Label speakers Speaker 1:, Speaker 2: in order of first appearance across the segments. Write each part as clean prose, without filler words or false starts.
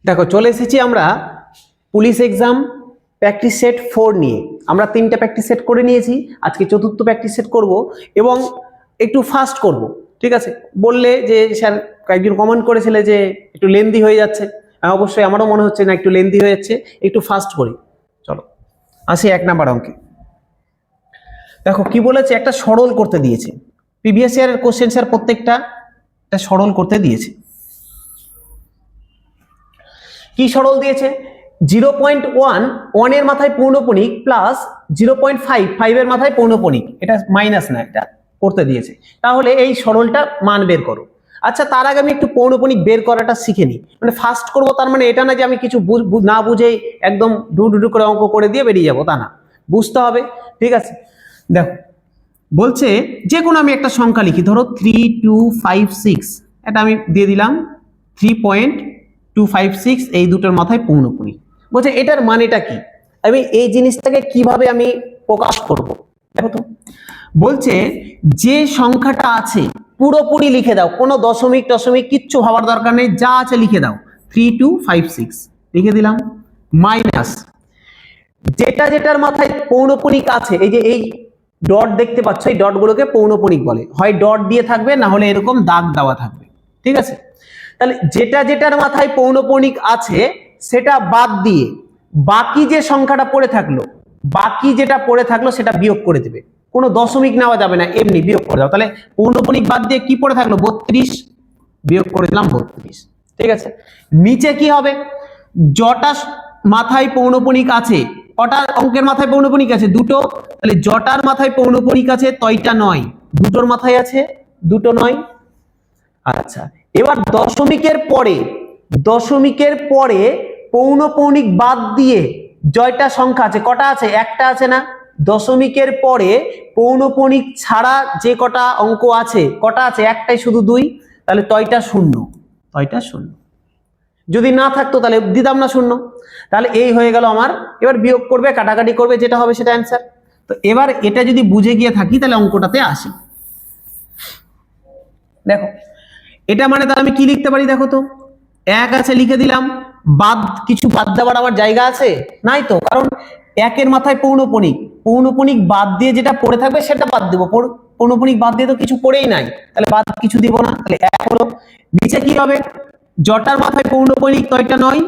Speaker 1: দেখো চলে এসেছি আমরা পুলিশ এক্সাম প্র্যাকটিস সেট 4 নিয়ে। আমরা 3টা প্র্যাকটিস সেট করে নিয়েছি, আজকে চতুর্থ প্র্যাকটিস সেট করব এবং একটু ফাস্ট করব। ঠিক আছে, বললে যে স্যার কয়েকজন কমেন্ট করেছিলে যে একটু লেন্দি হয়ে যাচ্ছে, অবশ্যই আমারও মনে হচ্ছে না একটু লেন্দি হয়ে যাচ্ছে, একটু ফাস্ট করি। চলো আসি 1 নাম্বার অঙ্কে। দেখো কি বলেছে, একটা সরল করতে দিয়েছে, প্রিভিয়াস ইয়ারের কোশ্চেন স্যার প্রত্যেকটা একটা সরল করতে দিয়েছে। কি সরল দিয়েছে? 0.1 এর মাথায় পৌনঃপুনিক প্লাস 0.5 এর মাথায় পৌনঃপুনিক, এটা মাইনাস না, এটা করতে দিয়েছে। তাহলে এই সরলটা মান বের করো। আচ্ছা তার আগে আমি একটু পৌনঃপুনিক বের করাটা শিখে নিই। মানে ফার্স্ট করবো তার মানে এটা না যে আমি কিছু না বুঝেই একদম ডু করে অঙ্ক করে দিয়ে বেরিয়ে যাবো, তা না, বুঝতে হবে। ঠিক আছে, দেখো বলছে যে কোনো আমি একটা সংখ্যা লিখি, ধরো 3256, এটা আমি দিয়ে দিলাম 3.256, এই দুটোর মাথায় পৌনঃপুনিক। বলছে এটার মানেটা কি, আমি এই জিনিসটাকে কিভাবে আমি প্রকাশ করব। দেখো তো বলছে যে সংখ্যাটা আছে পুরোপুরি লিখে দাও, কোনো দশমিক টশমিক কিচ্ছু ভাবার দরকার নেই, যা আছে লিখে দাও। 3256 লিখে দিলাম, মাইনাস যেটার মাথায় পৌনঃপুনিক আছে, এই যে এই ডট দেখতে পাচ্ছ, এই ডটগুলোকে পৌনঃপুনিক বলে, হয় ডট দিয়ে থাকবে না হলে এরকম দাগ দেওয়া থাকবে। ঠিক আছে, তাহলে যেটার মাথায় পৌনঃপুনিক আছে সেটা বাদ দিয়ে বাকি যে সংখ্যাটা পড়ে থাকলো, বাকি যেটা পড়ে থাকলো সেটা বিয়োগ করে দেবে, কোনো দশমিক নেওয়া যাবে না, এমনি বিয়োগ করে দাও। তাহলে পৌনঃপুনিক বাদ দিয়ে কি পড়ে থাকলো? 32, বিয়োগ করে দিলাম 32। ঠিক আছে, নিচে কি হবে? জটা মাথায় পৌনঃপুনিক আছে, কটা অঙ্কের মাথায় পৌনঃপুনিক আছে? দুটো, তাহলে জটার মাথায় পৌনঃপুনিক আছে তয়টা 9, দুটোর মাথায় আছে দুটো 9। আচ্ছা এবার দশমিকের পরে পৌনঃপুনিক বাদ দিয়ে জয়টা সংখ্যা আছে, কটা আছে? একটা আছে না? দশমিকের পরে পৌনঃপুনিক ছাড়া যে কটা অঙ্ক আছে, কটা আছে? একটাই, শুধু 2, তাহলে তয়টা 0, তয়টা 0। যদি না থাকতো তাহলে দিতাম না 0। তাহলে এই হয়ে গেল আমার। এবার বিয়োগ করবে, কাটাকাটি করবে, যেটা হবে সেটা অ্যান্সার। তো এবার এটা যদি বুঝে গিয়ে থাকি তাহলে অঙ্কটাতে আসি। দেখো এটা মানে তাহলে আমি কি লিখতে পারি? দেখো তো 1 আছে লিখে দিলাম, কিছু বাদ দেওয়ার আমার জায়গা আছে নাই তো, কারণ 1 মাথায় পৌনঃপুনিক বাদ দিয়ে যেটা পড়ে থাকবে সেটা বাদ দেবো, পৌনঃপুনিক বাদ দিয়ে তো কিছু পড়েই নাই, তাহলে বাদ কিছু দিব না, তাহলে 1 হলো। নিচে কি হবে? জটার মাথায় পৌনঃপুনিক তয়টা 9,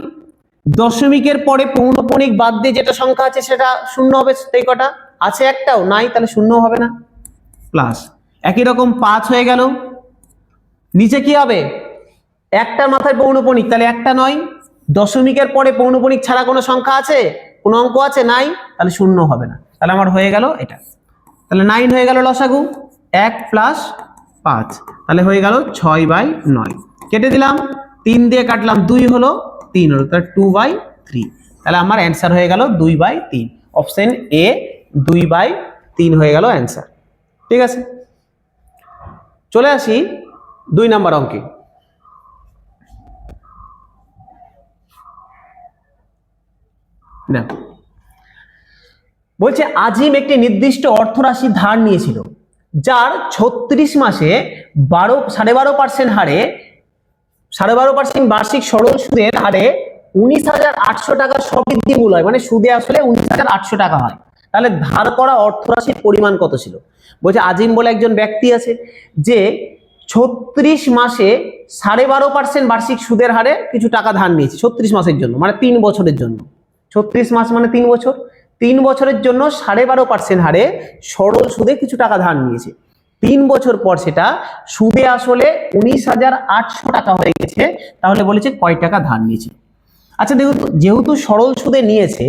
Speaker 1: দশমিকের পরে পৌনঃপুনিক বাদ দিয়ে যেটা সংখ্যা আছে সেটা 0 হবে, সেই কটা আছে? একটাও নাই, তাহলে 0 হবে না, প্লাস একই রকম 5 হয়ে গেল। নিচে কি হবে? একটার মাথায় পৌনঃপুনিক, তাহলে একটা 9, দশমিকের পরে পৌনঃপুনিক ছাড়া কোনো সংখ্যা আছে, কোনো অঙ্ক আছে? নাই, তাহলে 0 হবে না, তাহলে আমার হয়ে গেল এটা। তাহলে 9 হয়ে গেল লসাগু, 1 প্লাস 5, তাহলে হয়ে গেল 6/9। কেটে দিলাম, 3 দিয়ে কাটলাম, 2 হলো, 3 হলো, তাহলে 2/3। তাহলে আমার অ্যান্সার হয়ে গেল 2/3, অপশন এ 2/3 হয়ে গেল অ্যান্সার। ঠিক আছে, চলে আসি 2 নাম্বার অঙ্কে। দেখো বলছে আজিম একটি নির্দিষ্ট অর্থরাশি ধার নিয়েছিল, যার 36 মাসে 12.5% হারে 12.5% বার্ষিক সরল সুদের হারে 19,800 টাকা সবৃদ্ধি মূল হয়, মানে সুদে আসলে 19,800 টাকা হয়। তাহলে ধার করা অর্থরাশির পরিমাণ কত ছিল? বলছে আজিম বলে একজন ব্যক্তি আছে, যে 36 মাসে 12.5% বার্ষিক সুদের হারে কিছু টাকা ধার নিয়েছে 36 মাসের জন্য, মানে 3 বছরের জন্য। 36 মাস মানে 3 বছর, 3 বছরের জন্য 12.5% হারে সরল সুদে কিছু টাকা ধার নিয়েছে। 3 বছর পর সেটা সুদে আসলে 19,800 টাকা হয়ে গেছে। তাহলে বলেছে কয় টাকা ধার নিয়েছে। আচ্ছা দেখুন, যেহেতু সরল সুদে নিয়েছে,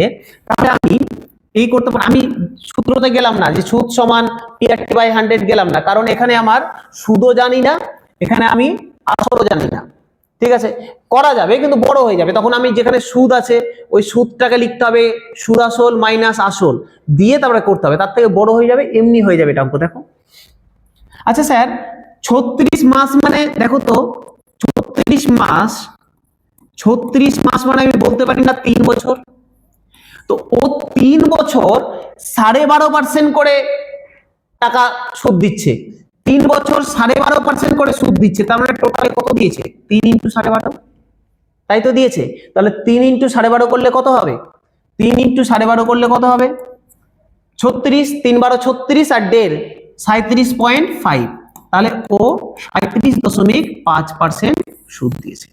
Speaker 1: তাহলে আমি এই করতে পারি, আমি সূত্রতে গেলাম না যে সুদ সমান P/100 গেলাম না, কারণ এখানে আমার সুদও জানি না, এখানে আমি আসলও জানি না। ঠিক আছে, করা যাবে কিন্তু বড় হয়ে যাবে, তখন আমি যেখানে সুদ আছে ওই সুদটাকে লিখতে হবে সুদ আসল মাইনাস আসল দিয়ে তারপরে করতে হবে, তার থেকে বড় হয়ে যাবে, এমনি হয়ে যাবে এটা অঙ্ক। দেখো আচ্ছা স্যার 36 মাস মানে, দেখো তো 36 মাস মানে আমি বলতে পারি না 3 বছর, তো ও 3 বছর 12.5% করে টাকা সুদ দিচ্ছে, 3 বছর 12.5% করে সুদ দিচ্ছে, তার মানে টোটালে কত দিয়েছে? 3 × 12.5, তাই তো দিয়েছে। তাহলে 3 ইন্টু 12.5 করলে কত হবে? 3 ইন্টু 12.5 করলে কত হবে? 36, 3 12 36 আর 1.5 37.5। তাহলে ও 37.5% সুদ দিয়েছে।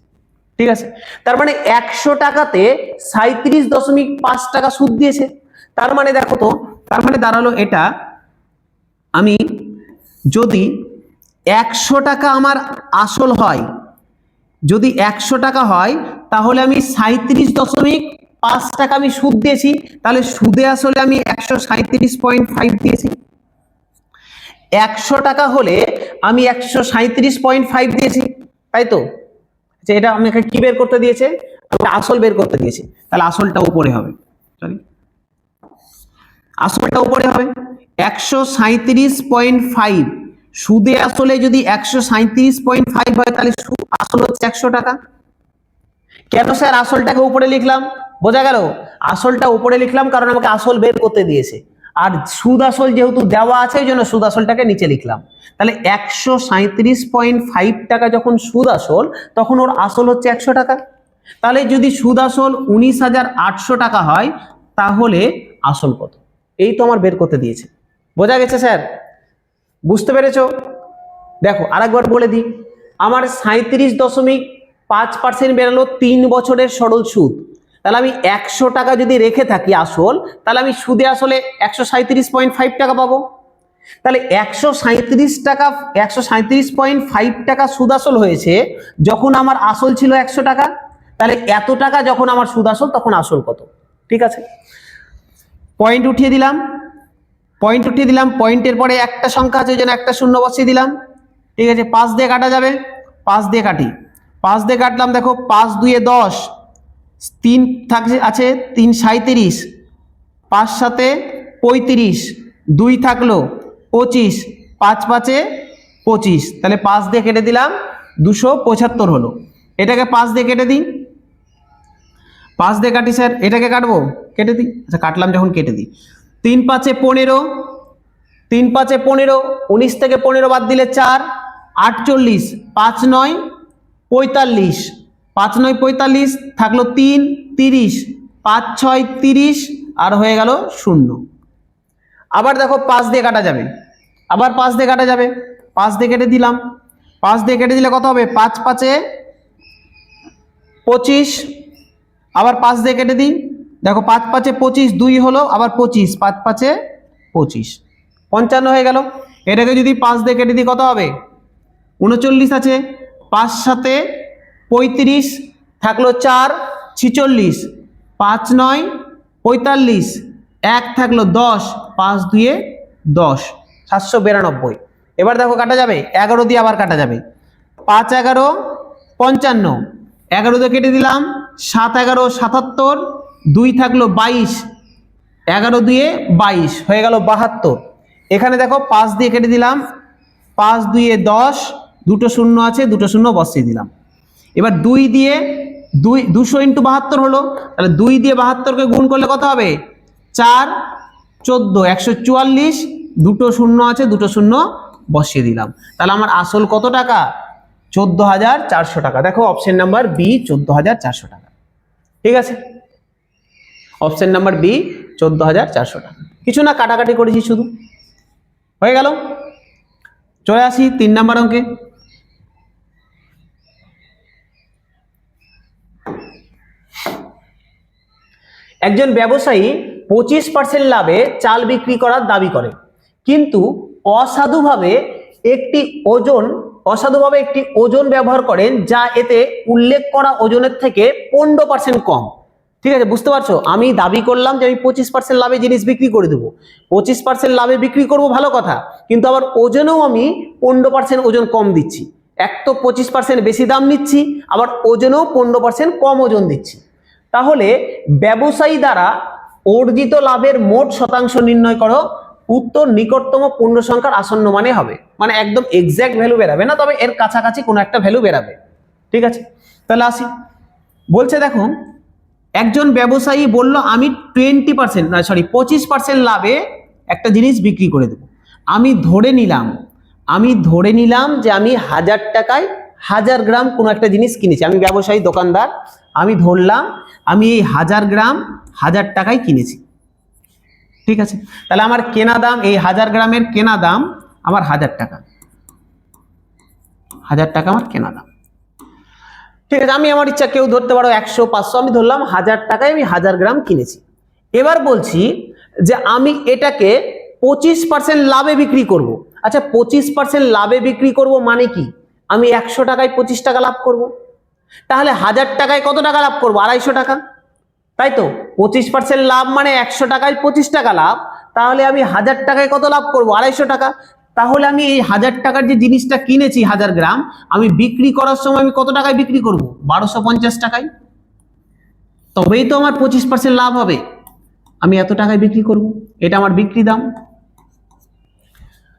Speaker 1: ঠিক আছে, তার মানে 100 টাকাতে 37.5 টাকা সুদ দিয়েছে। তার মানে দেখো তো, তার মানে দাঁড়ালো এটা, আমি যদি 100 টাকা আমার আসল হয়, যদি 100 টাকা হয় তাহলে আমি 37.5 টাকা আমি সুদ দিয়েছি, তাহলে সুদে আসলে আমি 137.5 দিয়েছি। 100 টাকা হলে আমি 137.5 দিয়েছি, তাই তো? যে এটা আমাকে কি বের করতে দিয়েছে? আসল বের করতে দিয়েছে। তাহলে আসলটা উপরে হবে, সরি আসলটা উপরে হবে 137.5। সুদে আসলে যদি 137.5 হয় তাহলে আসল হচ্ছে 100 টাকা। কেন স্যার আসলটাকে উপরে লিখলাম? বোঝা গেল? আসলটা উপরে লিখলাম কারণ আমাকে আসল বের করতে দিয়েছে, আর সুদ আসল যেহেতু দেওয়া আছে ওই জন্য সুদ আসলটাকে নিচে লিখলাম। তাহলে 137.5 টাকা যখন সুদ আসল, তখন ওর আসল হচ্ছে 100 টাকা। তাহলে যদি সুদ আসল 19,800 টাকা হয় তাহলে আসল কত? এই তো আমার বের করতে দিয়েছে। বোঝা গেছে স্যার? বুঝতে পেরেছো? দেখো আরেকবার বলে দিই, আমার 37.5% বেরোলো 3 বছরের সরল সুদ। তাহলে আমি 100 টাকা যদি রেখে থাকি আসল, তাহলে আমি সুদে আসলে 137.5 টাকা পাবো। তাহলে 137.5 টাকা সুদ আসল হয়েছে যখন আমার আসল ছিল 100 টাকা। তাহলে এত টাকা যখন আমার সুদ আসল তখন আসল কত? ঠিক আছে, পয়েন্ট উঠিয়ে দিলাম, পয়েন্ট উঠিয়ে দিলাম। পয়েন্টের পরে একটা সংখ্যা আছে, ওই জন্য একটা শূন্য বসিয়ে দিলাম। ঠিক আছে, 5 দিয়ে কাটা যাবে, 5 দিয়ে কাটি, 5 দিয়ে কাটলাম। দেখো 5 2 10, 3 থাকছে আছে 3 37, 5 7 35, 2 থাকলো 25, 5 5 25। তাহলে 5 দিয়ে কেটে দিলাম, 275 হলো। এটাকে 5 দিয়ে কেটে দিই, 5 দিয়ে কাটি স্যার, এটাকে কাটবো, কেটে দিই। আচ্ছা কাটলাম যখন কেটে দিই। 3 5 15, 3 5 15, 19 থেকে 15 বাদ দিলে 4 48, 5 9 45, 5 9 45 থাকলো 3 30, 5 6 30 আর হয়ে গেল 0। আবার দেখো 5 দিয়ে কাটা যাবে, আবার 5 দিয়ে কাটা যাবে, 5 দিয়ে কেটে দিলাম। 5 দিয়ে কেটে দিলে কত হবে? 5 5 25, আবার 5 দিয়ে কেটে দিই। দেখো 5 5 25, 2 হলো, আবার 25, 5 5 25, 55 হয়ে গেল। এটাকে যদি 5 দিয়ে কেটে দিই কত হবে? 39 আছে, 5 7 35 থাকলো 4 46, 5 9 45, 1 থাকলো 10, 5 2 10, 792। এবার দেখো কাটা যাবে, 11 দিয়ে আবার কাটা যাবে। 5 11 55, 11 দিয়ে কেটে দিলাম, 7 11 77, 2 থাকলো 22, 11 দিয়ে 22 হয়ে গেল 72। এখানে দেখো 5 দিয়ে কেটে দিলাম, 5 2 10, দুটো শূন্য আছে, দুটো শূন্য বসিয়ে দিলাম। এবার 2 দিয়ে 200 ইন্টু 72 হলো, তাহলে 2 দিয়ে 72কে গুণ করলে কত হবে? 4 14, 144, দুটো শূন্য আছে, দুটো শূন্য বসিয়ে দিলাম। তাহলে আমার আসল কত টাকা? 14,400 টাকা। দেখো অপশন নাম্বার বি 14,400 টাকা। ঠিক আছে, অপশন নাম্বার বি 14,400 টাকা। কিছু না, কাটাকাটি করেছি শুধু, হয়ে গেল। চলে আসি 3 নাম্বার অঙ্কে। একজন ব্যবসায়ী 25% লাভে চাল বিক্রি করার দাবি করে, কিন্তু অসাধুভাবে একটি ওজন ব্যবহার করেন যা এতে উল্লেখ করা ওজনের থেকে 15% কম। ঠিক আছে, বুঝতে পারছো? আমি দাবি করলাম যে আমি 25% লাভে জিনিস বিক্রি করে দেবো, 25% লাভে বিক্রি করব, ভালো কথা, কিন্তু আবার ওজনেও আমি 15% ওজন কম দিচ্ছি। এক তো 25% বেশি দাম নিচ্ছি, আবার ওজনেও 15% কম ওজন দিচ্ছি। তাহলে ব্যবসায়ী দ্বারা অর্জিত লাভের মোট শতাংশ নির্ণয় করো। উত্তর নিকটতম পূর্ণ সংখ্যার আসন্ন মানে হবে, মানে একদম এক্সাক্ট ভ্যালু বেরাবে না, তবে এর কাছাকাছি কোনো একটা ভ্যালু বেরাবে। ঠিক আছে, তাহলে আসি। বলছে দেখো, একজন ব্যবসায়ী বলল আমি 25% লাভে একটা জিনিস বিক্রি করে দেবো। আমি ধরে নিলাম যে আমি 1000 টাকায় 1000 গ্রাম কোনো একটা জিনিস কিনেছি, আমি ব্যবসায়ী দোকানদার, আমি ধরলাম আমি এই 1000 গ্রাম 1000 টাকায় কিনেছি, ঠিক আছে। তাহলে আমার কেনা দাম, এই 1000 গ্রামের কেনা দাম আমার 1000 টাকা, 1000 টাকা আমার কেনা দাম, ঠিক আছে। আমি আমার ইচ্ছা, কেউ ধরতে পারো 100 500, আমি ধরলাম 1000 টাকায় আমি 1000 গ্রাম কিনেছি। এবার বলছি যে আমি এটাকে 25% লাভে বিক্রি করব। আচ্ছা 25% লাভে বিক্রি করব মানে কি, আমি 100 টাকায় 25 টাকা লাভ করব, তাহলে 1000 টাকায় কত টাকা লাভ করব, 250 টাকা, তাই তো। 25% লাভ মানে 100 টাকায় 25 টাকা লাভ, তাহলে আমি 1000 টাকায় কত লাভ করব, 250 টাকা। তাহলে আমি এই 1000 টাকার যে জিনিসটা কিনেছি 1000 গ্রাম, আমি বিক্রি করার সময় আমি কত টাকায় বিক্রি করব, 1250 টাকায়, তবেই তো আমার 25% লাভ হবে, আমি এত টাকায় বিক্রি করব, এটা আমার বিক্রি দাম।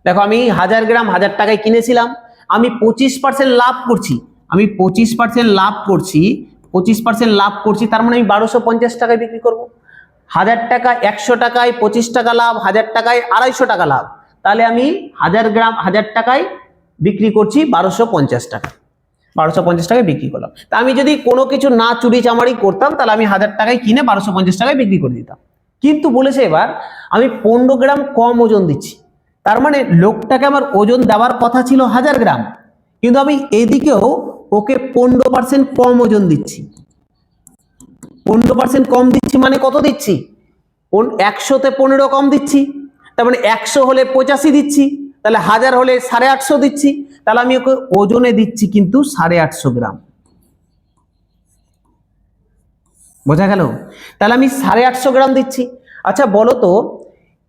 Speaker 1: দেখো আমি 1000 গ্রাম 1000 টাকায় কিনেছিলাম, আমি 25% লাভ করছি, আমি 25% লাভ করছি, 25% লাভ করছি, তার মানে আমি 1250 টাকায় বিক্রি করব। 1000 টাকা 100 টাকায় 25 টাকা লাভ, 1000 টাকায় 250 টাকা লাভ, তাহলে আমি 1000 গ্রাম 1000 টাকায় বিক্রি করছি 1250 টাকা, 1250 টাকায় বিক্রি করলাম। তা আমি যদি কোনো কিছু না চুরি চামারি করতাম, তাহলে আমি 1000 টাকায় কিনে 1250 টাকায় বিক্রি করে দিতাম। কিন্তু বলেছে এবার আমি 15 গ্রাম কম ওজন দিচ্ছি, তার মানে লোকটাকে আমার ওজন দেওয়ার কথা ছিল 1000 গ্রাম, কিন্তু আমি এদিকেও ওকে 15% কম ওজন দিচ্ছি। 15% কম দিচ্ছি মানে কত দিচ্ছি, 100-তে 15 কম দিচ্ছি, তার মানে 100 হলে 85 দিচ্ছি, তাহলে 1000 হলে 850 দিচ্ছি, তাহলে আমি ওকে ওজনে দিচ্ছি কিন্তু 850 গ্রাম, বোঝা গেল। তাহলে আমি 850 গ্রাম দিচ্ছি। আচ্ছা বলো তো,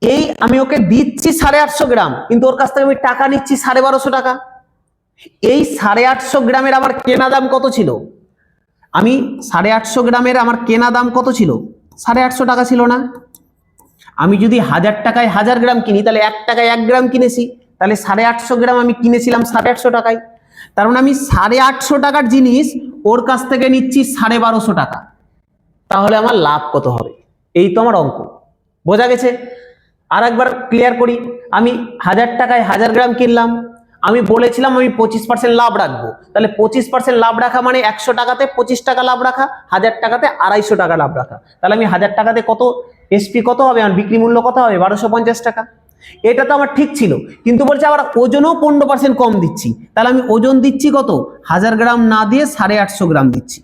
Speaker 1: এই আমি ওকে দিচ্ছি 850 গ্রাম, কিন্তু ওর কাছ থেকে আমি টাকা নিচ্ছি 1250 টাকা, এই 850 গ্রামের আমার কেনা দাম কত ছিল, আমি 850 গ্রামের আমার কেনা দাম কত ছিল, 850 টাকা ছিল না। আমি যদি 1000 টাকায় 1000 গ্রাম কিনি, তাহলে 1 টাকায় 1 গ্রাম কিনেছি, তাহলে 850 গ্রাম আমি কিনেছিলাম 850 টাকায়, তার মানে আমি 850 টাকার জিনিস ওর কাছ থেকে নিচ্ছি 1250 টাকা, তাহলে আমার লাভ কত হবে, এই তো আমার অঙ্ক, বোঝা গেছে। আর একবার ক্লিয়ার করি, আমি 1000 টাকায় 1000 গ্রাম কিনলাম, আমি বলেছিলাম আমি 25% লাভ রাখবো, তাহলে 25% লাভ রাখা মানে 100 টাকাতে 25 টাকা লাভ রাখা, 1000 টাকাতে 250 টাকা লাভ রাখা, তাহলে আমি 1000 টাকাতে কত এসপি কত হবে, আমার বিক্রি মূল্য কত হবে, 1250 টাকা। এটা তো আমার ঠিক ছিল, কিন্তু বলছে আবার ওজনও 15% কম দিচ্ছি, তাহলে আমি ওজন দিচ্ছি কত, 1000 গ্রাম না দিয়ে 850 গ্রাম দিচ্ছি,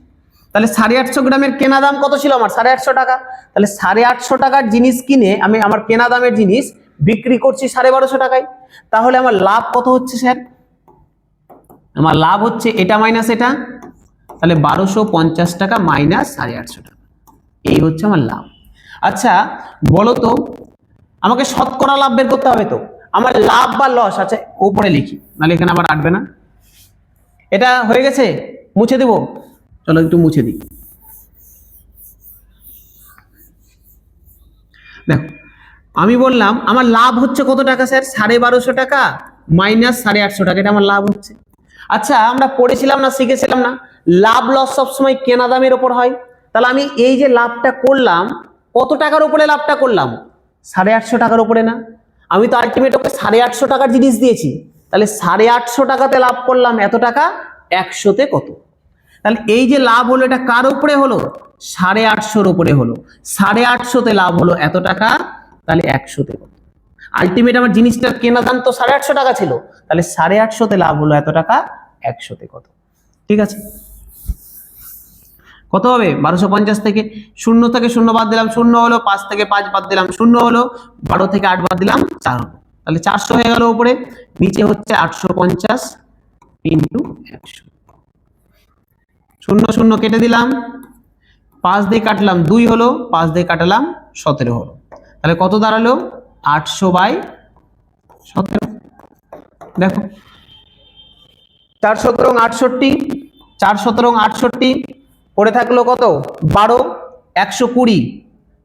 Speaker 1: তাহলে 850 গ্রামের কেনা দাম কত ছিল আমার, 850 টাকা, তাহলে 850 টাকার জিনিস কিনে আমি আমার কেনা দামের জিনিস বিক্রি করছি 1250 টাকায়, তাহলে আমার লাভ কত হচ্ছে স্যার, আমার লাভ হচ্ছে এটা মাইনাস এটা, তাহলে 1250 টাকা মাইনাস 850 টাকা, এই হচ্ছে আমার লাভ। আচ্ছা বলো তো, আমাকে শতকরা লাভ বের করতে হবে, তো আমার লাভ বা লস, আচ্ছা উপরে লিখি, নাহলে এখানে আবার আটবে না। এটা হয়ে গেছে, মুছে দেব, চলো একটু মুছে দিই। দেখো আমি বললাম আমার লাভ হচ্ছে কত টাকা স্যার, 1250 টাকা মাইনাস 850 টাকা, এটা আমার লাভ হচ্ছে। আচ্ছা আমরা পড়েছিলাম না, শিখেছিলাম না, লাভ লস সবসময় কেনা দামের উপর হয়, তাহলে আমি এই যে লাভটা করলাম কত টাকার উপরে লাভটা করলাম, 850 টাকার উপরে না, আমি তো আলটিমেট ওকে 850 টাকার জিনিস দিয়েছি, তাহলে 850 টাকাতে লাভ করলাম এত টাকা, 100-তে কত, তাহলে এই যে লাভ হলো এটা কার উপরে হলো, 850-র উপরে হলো, 850-তে লাভ হলো এত টাকা, তাহলে 100-তে কত, আলটিমেট আমার জিনিসটার কেনা দাম তো 850 টাকা ছিল, তাহলে 850-তে লাভ হলো এত টাকা, 100-তে কত, ঠিক আছে। কত হবে, 1250 থেকে 0 থেকে 0 বাদ দিলাম 0 হলো, 5 থেকে 5 বাদ দিলাম 0 হলো, 12 থেকে 8 বাদ দিলাম 4 হলো, তাহলে 400 হয়ে গেল উপরে, নিচে হচ্ছে 850 ইন্টু 100, 0 0 কেটে দিলাম, 5 দিয়ে কাটলাম 2 হলো, 5 দিয়ে কাটলাম 17 হলো, তাহলে কত দাঁড়ালো, 800/17। দেখো 4 17 68, 4 17 68 পড়ে থাকলো কত, 12, 120,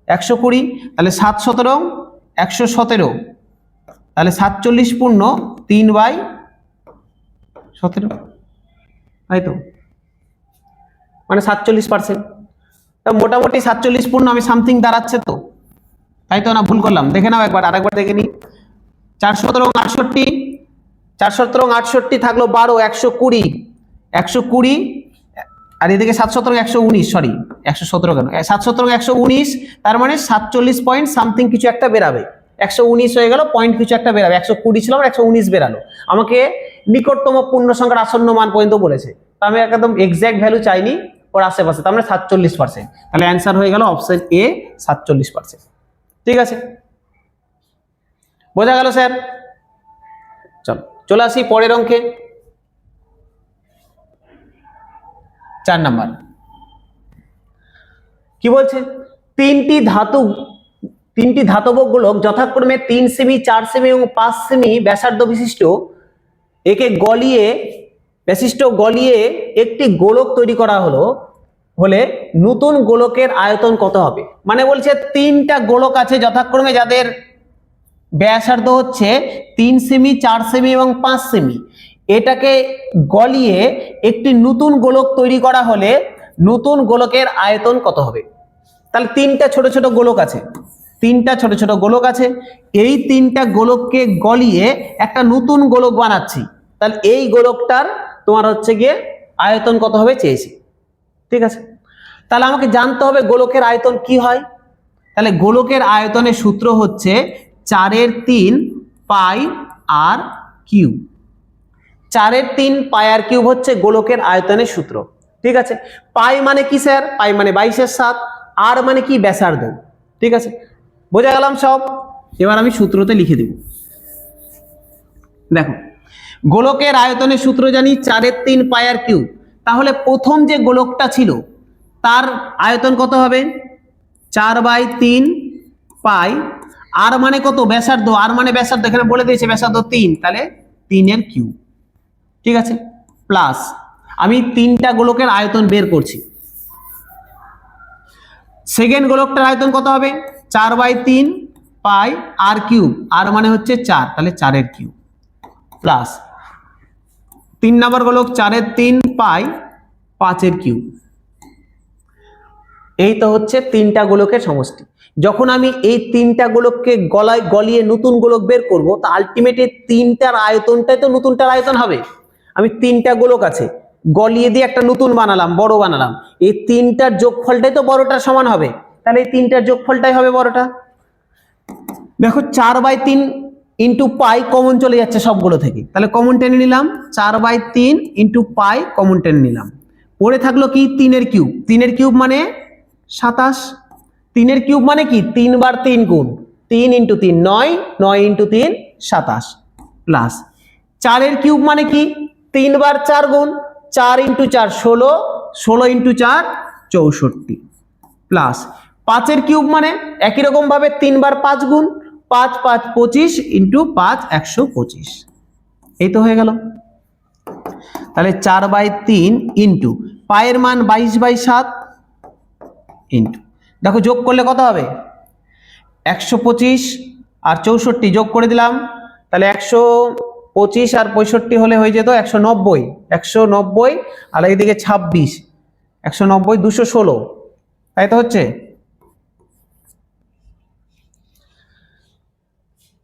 Speaker 1: 120, তাহলে 7 17 117, তাহলে 47 পূর্ণ 3/17, তাই তো, মানে 47%, মোটামুটি 47 পূর্ণ আমি সামথিং দাঁড়াচ্ছে তো, তাই তো, না ভুল করলাম, দেখে নাও একবার, আরেকবার দেখে নি। 4 17 68, 4 17 68 থাকলো 12, 120 120, আর এদিকে 7 17 119, সরি 117 কেন, 7 17 119, তার মানে 47 পয়েন্ট সামথিং কিছু একটা বেরাবে। 119 হয়ে গেল, পয়েন্ট কিছু একটা বেরাবে। 120 ছিল, 119 বেরালো। আমাকে নিকটতম পূর্ণ সংখ্যার আসন্ন মান পর্যন্ত বলেছে, তো আমি একদম এক্সাক্ট ভ্যালু চাইনি, ওর আশেপাশে, তার মানে 47%। তাহলে অ্যান্সার হয়ে গেল অপশন এ 47%। ঠিক আছে, বোঝা গেল স্যার? চলো চলে আসি পরের অঙ্কে। 4 নাম্বার কি বলছে, তিনটি ধাতব গোলক যথাক্রমে 3 সেমি, 4 সেমি এবং 5 সেমি ব্যাসার্ধ বিশিষ্ট গলিয়ে একটি গোলক তৈরি করা হলে নতুন গোলকের আয়তন কত হবে? মানে বলছে 3টা গোলক আছে যথাক্রমে, যাদের ব্যাসার্ধ হচ্ছে 3 সেমি, 4 সেমি এবং 5 সেমি। এটাকে গলিয়ে একটি নতুন গোলক তৈরি করা হলে নতুন গোলকের আয়তন কত হবে? তাহলে 3টা ছোট ছোট গোলক আছে, এই 3টা গোলককে গলিয়ে একটা নতুন গোলক বানাচ্ছি, তাহলে এই গোলকটার তোমার হচ্ছে গিয়ে আয়তন কত হবে চেয়েছি। ঠিক আছে, তাহলে আমাকে জানতে হবে গোলকের আয়তন কি হয়। তাহলে গোলকের আয়তনের সূত্র হচ্ছে 4 এর 3 পাই আর কিউব। 4 এর 3 পাই আর কিউব হচ্ছে গোলকের আয়তনের সূত্র। ঠিক আছে, পাই মানে কি স্যার? পাই মানে 22 এর 7, আর মানে কি? ব্যাসার্ধ। ঠিক আছে, বোঝা গেলাম সব? এবার আমি সূত্রতে লিখে দেব। দেখো, গোলকের আয়তনের সূত্র জানি 4 এর 3 পাই আর কিউব। তাহলে প্রথম যে গোলকটা ছিল তার আয়তন কত হবে? 4/3 পাই, আর মানে কত? ব্যাসার্ধ, আর মানে ব্যাসার্ধ, এখানে বলে দিয়েছে ব্যাসার্ধ 3, তাহলে 3 এর কিউব। ঠিক আছে, প্লাস আমি 3টা গোলকের আয়তন বের করছি। সেকেন্ড গোলকটার আয়তন কত হবে? 4/3 পাই আর কিউব, আর মানে হচ্ছে 4, তাহলে 4 এর কিউব, প্লাস 3 নম্বর গোলক 4 এর 3 পাই 5 এর কিউব। এই তো হচ্ছে 3টা গোলকের সমষ্টি। যখন আমি এই 3টা গোলককে গলিয়ে নতুন গোলক বের করব, তা আলটিমেটলি 3টার আয়তনটাই তো নতুনটার আয়তন হবে। আমি 3টা গোলক আছে, গলিয়ে দিয়ে একটা নতুন বানালাম, বড় বানালাম, এই 3টার যোগফলটাই তো বড়টার সমান হবে, তাহলে এই 3টার যোগফলটাই হবে বড়টা। দেখো 4/3 ইন্টু পাই কমন চলে যাচ্ছে সবগুলো থেকে, তাহলে কমন টেনে নিলাম, 4/3 ইন্টু পাই কমন টেনে নিলাম। পড়ে থাকলো কি? 3 এর কিউব। 3 এর কিউব মানে 27। 3 এর কিউব মানে কি? 3 বার 3 গুণ, 3 ইন্টু 3 9, 9 ইন্টু 3 27, প্লাস 4 এর কিউব মানে কি? 3 বার 4 গুণ, 4 ইন্টু 4 16, 16 ইন্টু 4 64, প্লাস 5 এর কিউব মানে একই রকম ভাবে 3 বার 5 গুণ, 5 5 25 ইন্টু 5 125। এই তো হয়ে গেল। তাহলে 4/3 ইন্টু পায়ের মান 22/7 ইন্টু, দেখো যোগ করলে কত হবে? 125 আর 64 যোগ করে দিলাম, তাহলে 125 আর 65 হলে হয়ে যেত 190, 190 আর এইদিকে 26, 190 216, তাই তো হচ্ছে।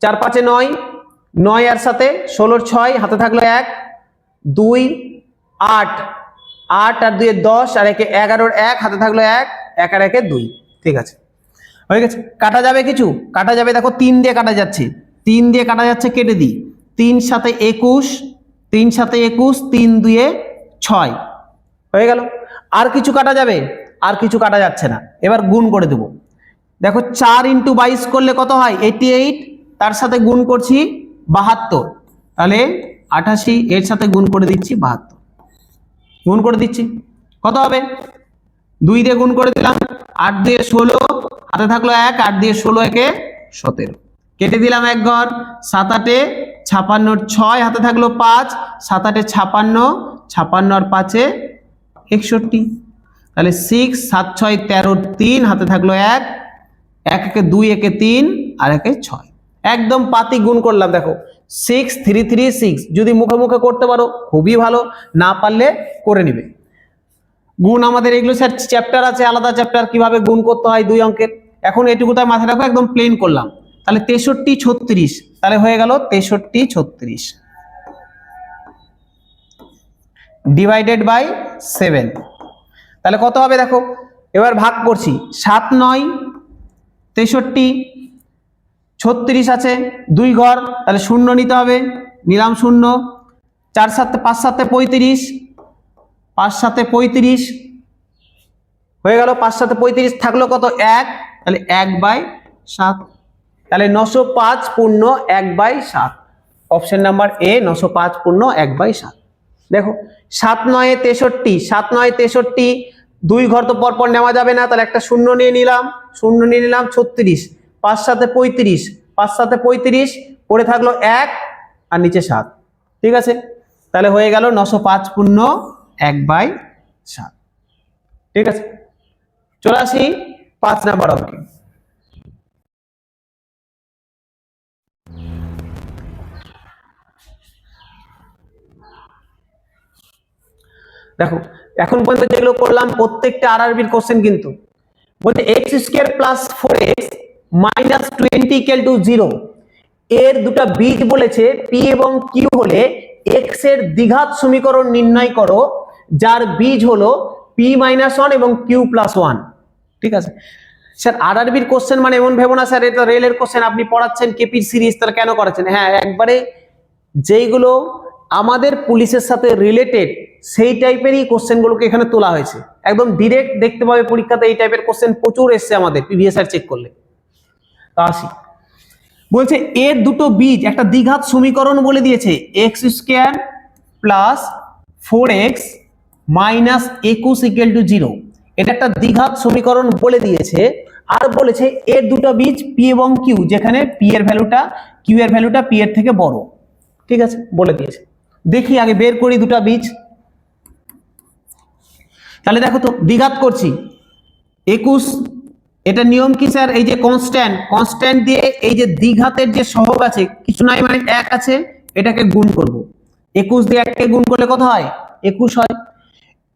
Speaker 1: 4 5 9, 9 আর সাথে 16 6, হাতে থাকলো 1, 2 8, 8 আর 2 10, আর 1 11, 1 হাতে থাকলো 1, 1 আর 1 2। ঠিক আছে, হয়ে গেছে। কাটা যাবে কিছু? কাটা যাবে, দেখো 3 দিয়ে কাটা যাচ্ছে, 3 দিয়ে কাটা যাচ্ছে, কেটে দিই। 3 সাথে 21, 3 সাথে 21, 3 2 6, হয়ে গেল। আর কিছু কাটা যাবে? আর কিছু কাটা যাচ্ছে না, এবার গুণ করে দেব। দেখো 4 ইন্টু 22 করলে কত হয়? 88, তার সাথে গুণ করছি 72, তাহলে 88, এর সাথে গুণ করে দিচ্ছি 72, গুণ করে দিচ্ছি, কত হবে? 2 দিয়ে গুণ করে দিলাম, 8 দিয়ে 16, হাতে থাকলো 1, 8 দিয়ে 16 একে 17, কেটে দিলাম 1 ঘর, 7 8 56 6, হাতে থাকলো 5, 7 8 56, 56 আর 5 61, তাহলে 6 7 6 13 3, হাতে থাকলো 1, 1 একে 2 একে 3 আর 1 6, একদম পাতি গুণ করলাম। দেখো 6 3 3 6, যদি মুখে মুখে করতে পারো খুবই ভালো, না পারলে করে নিবে। গুণ আমাদের এগুলো স্যার চ্যাপ্টার আছে, আলাদা চ্যাপ্টার, কিভাবে গুণ করতে হয় 2 অঙ্কের। এখন এটুকু তাই মাথায় রাখো, একদম প্লেন করলাম। তাহলে 63 36, তাহলে হয়ে গেল 63 36। ডিভাইডেড বাই 7, তাহলে কত হবে দেখো, এবার ভাগ করছি, 7 9 63, 36 আছে 2 ঘর, তাহলে শূন্য নিতে হবে, নিলাম শূন্য, 4 7 5 7 35, 5 7 35 হয়ে গেল, 5 7 35 থাকলো কত 1, তাহলে 1/7, তাহলে 905 পূর্ণ 1/7, অপশন নাম্বার এ 905 পূর্ণ 1/7। দেখো 7 9 63, 7 9 63, 2 ঘর তো পরপর নেওয়া যাবে না, তাহলে একটা শূন্য নিয়ে নিলাম, 36, 5 7 35, 5 7 35 পড়ে থাকলো 1 আর নিচে 7, ঠিক আছে, তাহলে হয়ে গেল 905 পূর্ণ 1/7, ঠিক আছে। চলে আসি 5 নাম্বার অঙ্কে। দেখো এখন পর্যন্ত যেগুলো করলাম প্রত্যেকটা আরআরবির কোশ্চেন, কিন্তু বলতে x² plus 4x minus 20 equal to 0 এর দুটো বীজ বলেছে p এবং q হলে x এর দ্বিঘাত সমীকরণ নির্ণয় করো যার বীজ হলো p - 1 এবং q + 1, ঠিক আছে। স্যার আরআরবির কোশ্চেন মানে এমন ভেবো না স্যার এটা রেলের কোশ্চেন, আপনি পড়াচ্ছেন কেপির সিরিজ, তাহলে কেন করাচ্ছেন? হ্যাঁ, একবারে যেইগুলো আমাদের পুলিশের সাথে রিলেটেড সেই টাইপেরই কোশ্চেনগুলোকে এখানে তোলা হয়েছে, একদম ডিরেক্ট দেখতে পাবে পরীক্ষাতে এই টাইপের কোশ্চেন প্রচুর এসছে আমাদের প্রিভিয়াস ইয়ার চেক করলে। তা আসি, বলছে এর দুটো বীজ একটা দ্বিঘাত সমীকরণ বলে দিয়েছে, x² plus 4x minus 21 equal to 0, এটা একটা দ্বিঘাত সমীকরণ বলে দিয়েছে, আর বলেছে এর দুটো বীজ p এবং q, যেখানে p এর ভ্যালুটা q এর ভ্যালুটা p এর থেকে বড়, ঠিক আছে, বলে দিয়েছে। দেখি আগে বের করি দুটো বীজ, তাহলে দেখো তো দ্বিঘাত করছি 21, এটা নিয়ম কি স্যার, এই যে কনস্ট্যান্ট দিয়ে এই যে দ্বিঘাতের যে সহগ আছে কিছু নাই মানে 1 আছে, এটাকে গুণ করব, 21 দিয়ে 1 কে গুণ করলে কত হয় 21 হয়,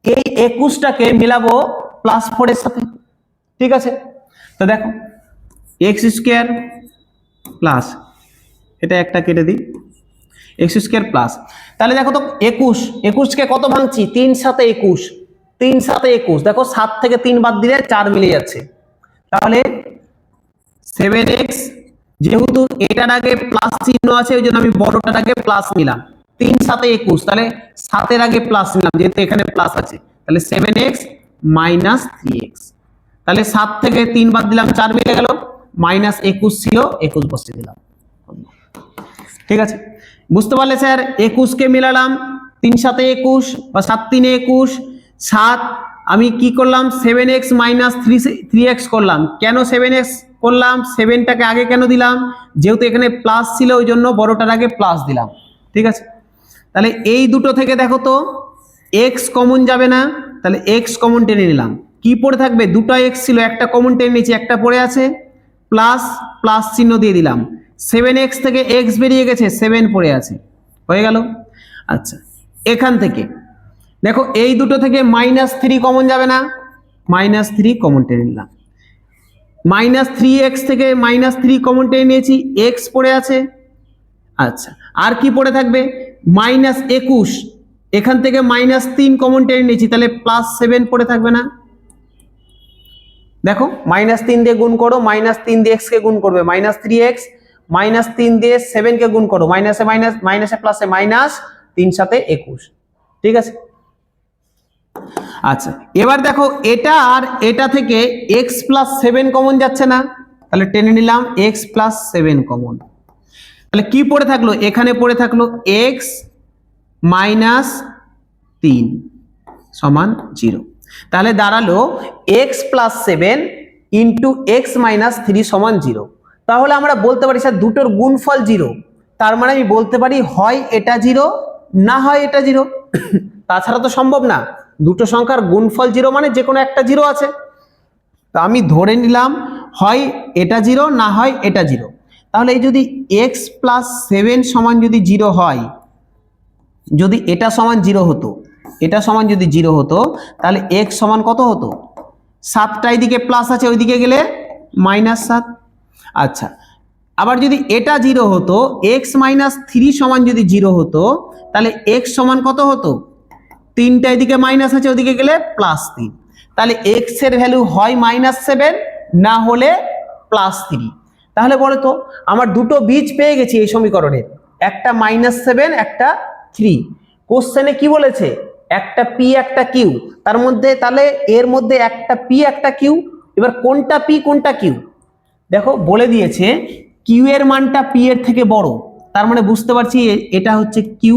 Speaker 1: এই 21টাকে মিলাবো প্লাস 4 এর সাথে, ঠিক আছে। তো দেখো x² প্লাস, এটা একটা কেটে দিই, x² প্লাস, তাহলে দেখো তো 21 কে কত ভাঙছি 3 7 21, 3 7 21, দেখো 7 থেকে 3 বাদ দিলে 4 মিলে যাচ্ছে, তাহলে 7x, যেহেতু এটার আগে প্লাস চিহ্ন আছে ওই জন্য আমি বড়টার আগে প্লাস নিলাম, 3 7 21, তাহলে 7 এর আগে প্লাস নিলাম যেহেতু এখানে প্লাস আছে, তাহলে 7x মাইনাস 3x, তাহলে 7 থেকে 3 বাদ দিলাম 4 মিলে গেল, মাইনাস 21 ছিল 21 বসিয়ে দিলাম, ঠিক আছে। বুঝতে পারলে স্যার 21 কে মিলালাম 3 7 21 বা 7 3 21, 7 আমি কি করলাম 7x মাইনাস 3x করলাম, কেন 7x করলাম, 7টাকে আগে কেন দিলাম, যেহেতু এখানে প্লাস ছিল ওই জন্য বড়টার আগে প্লাস দিলাম, ঠিক আছে। তাহলে এই দুটো থেকে দেখো তো x কমন যাবে না, তাহলে x কমন টেনে নিলাম, কি পড়ে থাকবে, দুটো x ছিল একটা কমন টেনে নিয়েছি, একটা পড়ে আছে, প্লাস প্লাস চিহ্ন দিয়ে দিলাম, 7x থেকে x বেরিয়ে গেছে 7 পড়ে আছে, হয়ে গেল। আচ্ছা এখান থেকে দেখো এই দুটো থেকে -3 কমন যাবে না, -3 কমন টেনে নিলাম, -3x থেকে -3 কমন টেনে নিয়েছি, x পড়ে আছে, আচ্ছা আর কি পড়ে থাকবে -21, এখান থেকে -3 কমন টেনে নিয়েছি, তাহলে +7 পড়ে থাকবে না, দেখো -3 দিয়ে গুণ করো, -3 দিয়ে x কে গুণ করবে -3x, -3 দিয়ে 7 কে গুণ করো, মাইনাসে মাইনাস মাইনাসে প্লাসে মাইনাস, 3 7 21, ঠিক আছে। আচ্ছা এবার দেখো এটা আর এটা থেকে x + 7 কমন যাচ্ছে না, তাহলে টেনে নিলাম x + 7 কমন, তাহলে কি পড়ে থাকলো, এখানে পড়ে থাকলো x - 3 সমান 0, তাহলে দাঁড়ালো x + 7 ইন্টু x - 3 সমান 0, তাহলে আমরা বলতে পারি স্যার দুটোর গুণফল 0, তার মানে আমি বলতে পারি হয় এটা 0 না হয় এটা 0, তাছাড়া তো সম্ভব না, দুটো সংখ্যার গুণফল 0 মানে যে কোনো একটা 0 আছে, তো আমি ধরে নিলাম হয় এটা 0 না হয় এটা 0, তাহলে এই যদি x + 7 সমান যদি 0 হয়, যদি এটা সমান 0 হতো, এটা সমান যদি 0 হতো, তাহলে x সমান কত হতো, 7টা এদিকে প্লাস আছে ওইদিকে গেলে -7, আচ্ছা আবার যদি এটা 0 হতো, x - 3 সমান যদি 0 হতো, তাহলে x সমান কত হতো, 3টা এদিকে মাইনাস আছে, ওদিকে গেলে +3। তাহলে এক্স এর ভ্যালু হয় -7 না হলে +3। তাহলে বলো তো আমার দুটো বীজ পেয়ে গেছি এই সমীকরণের, একটা -7 একটা 3। কোশ্চেনে কি বলেছে একটা পি একটা কিউ, তার মধ্যে তাহলে এর মধ্যে একটা পি একটা কিউ। এবার কোনটা পি কোনটা কিউ দেখো বলে দিয়েছে, কিউ এর মানটা পি এর থেকে বড়, তার মানে বুঝতে পারছি এটা হচ্ছে কিউ,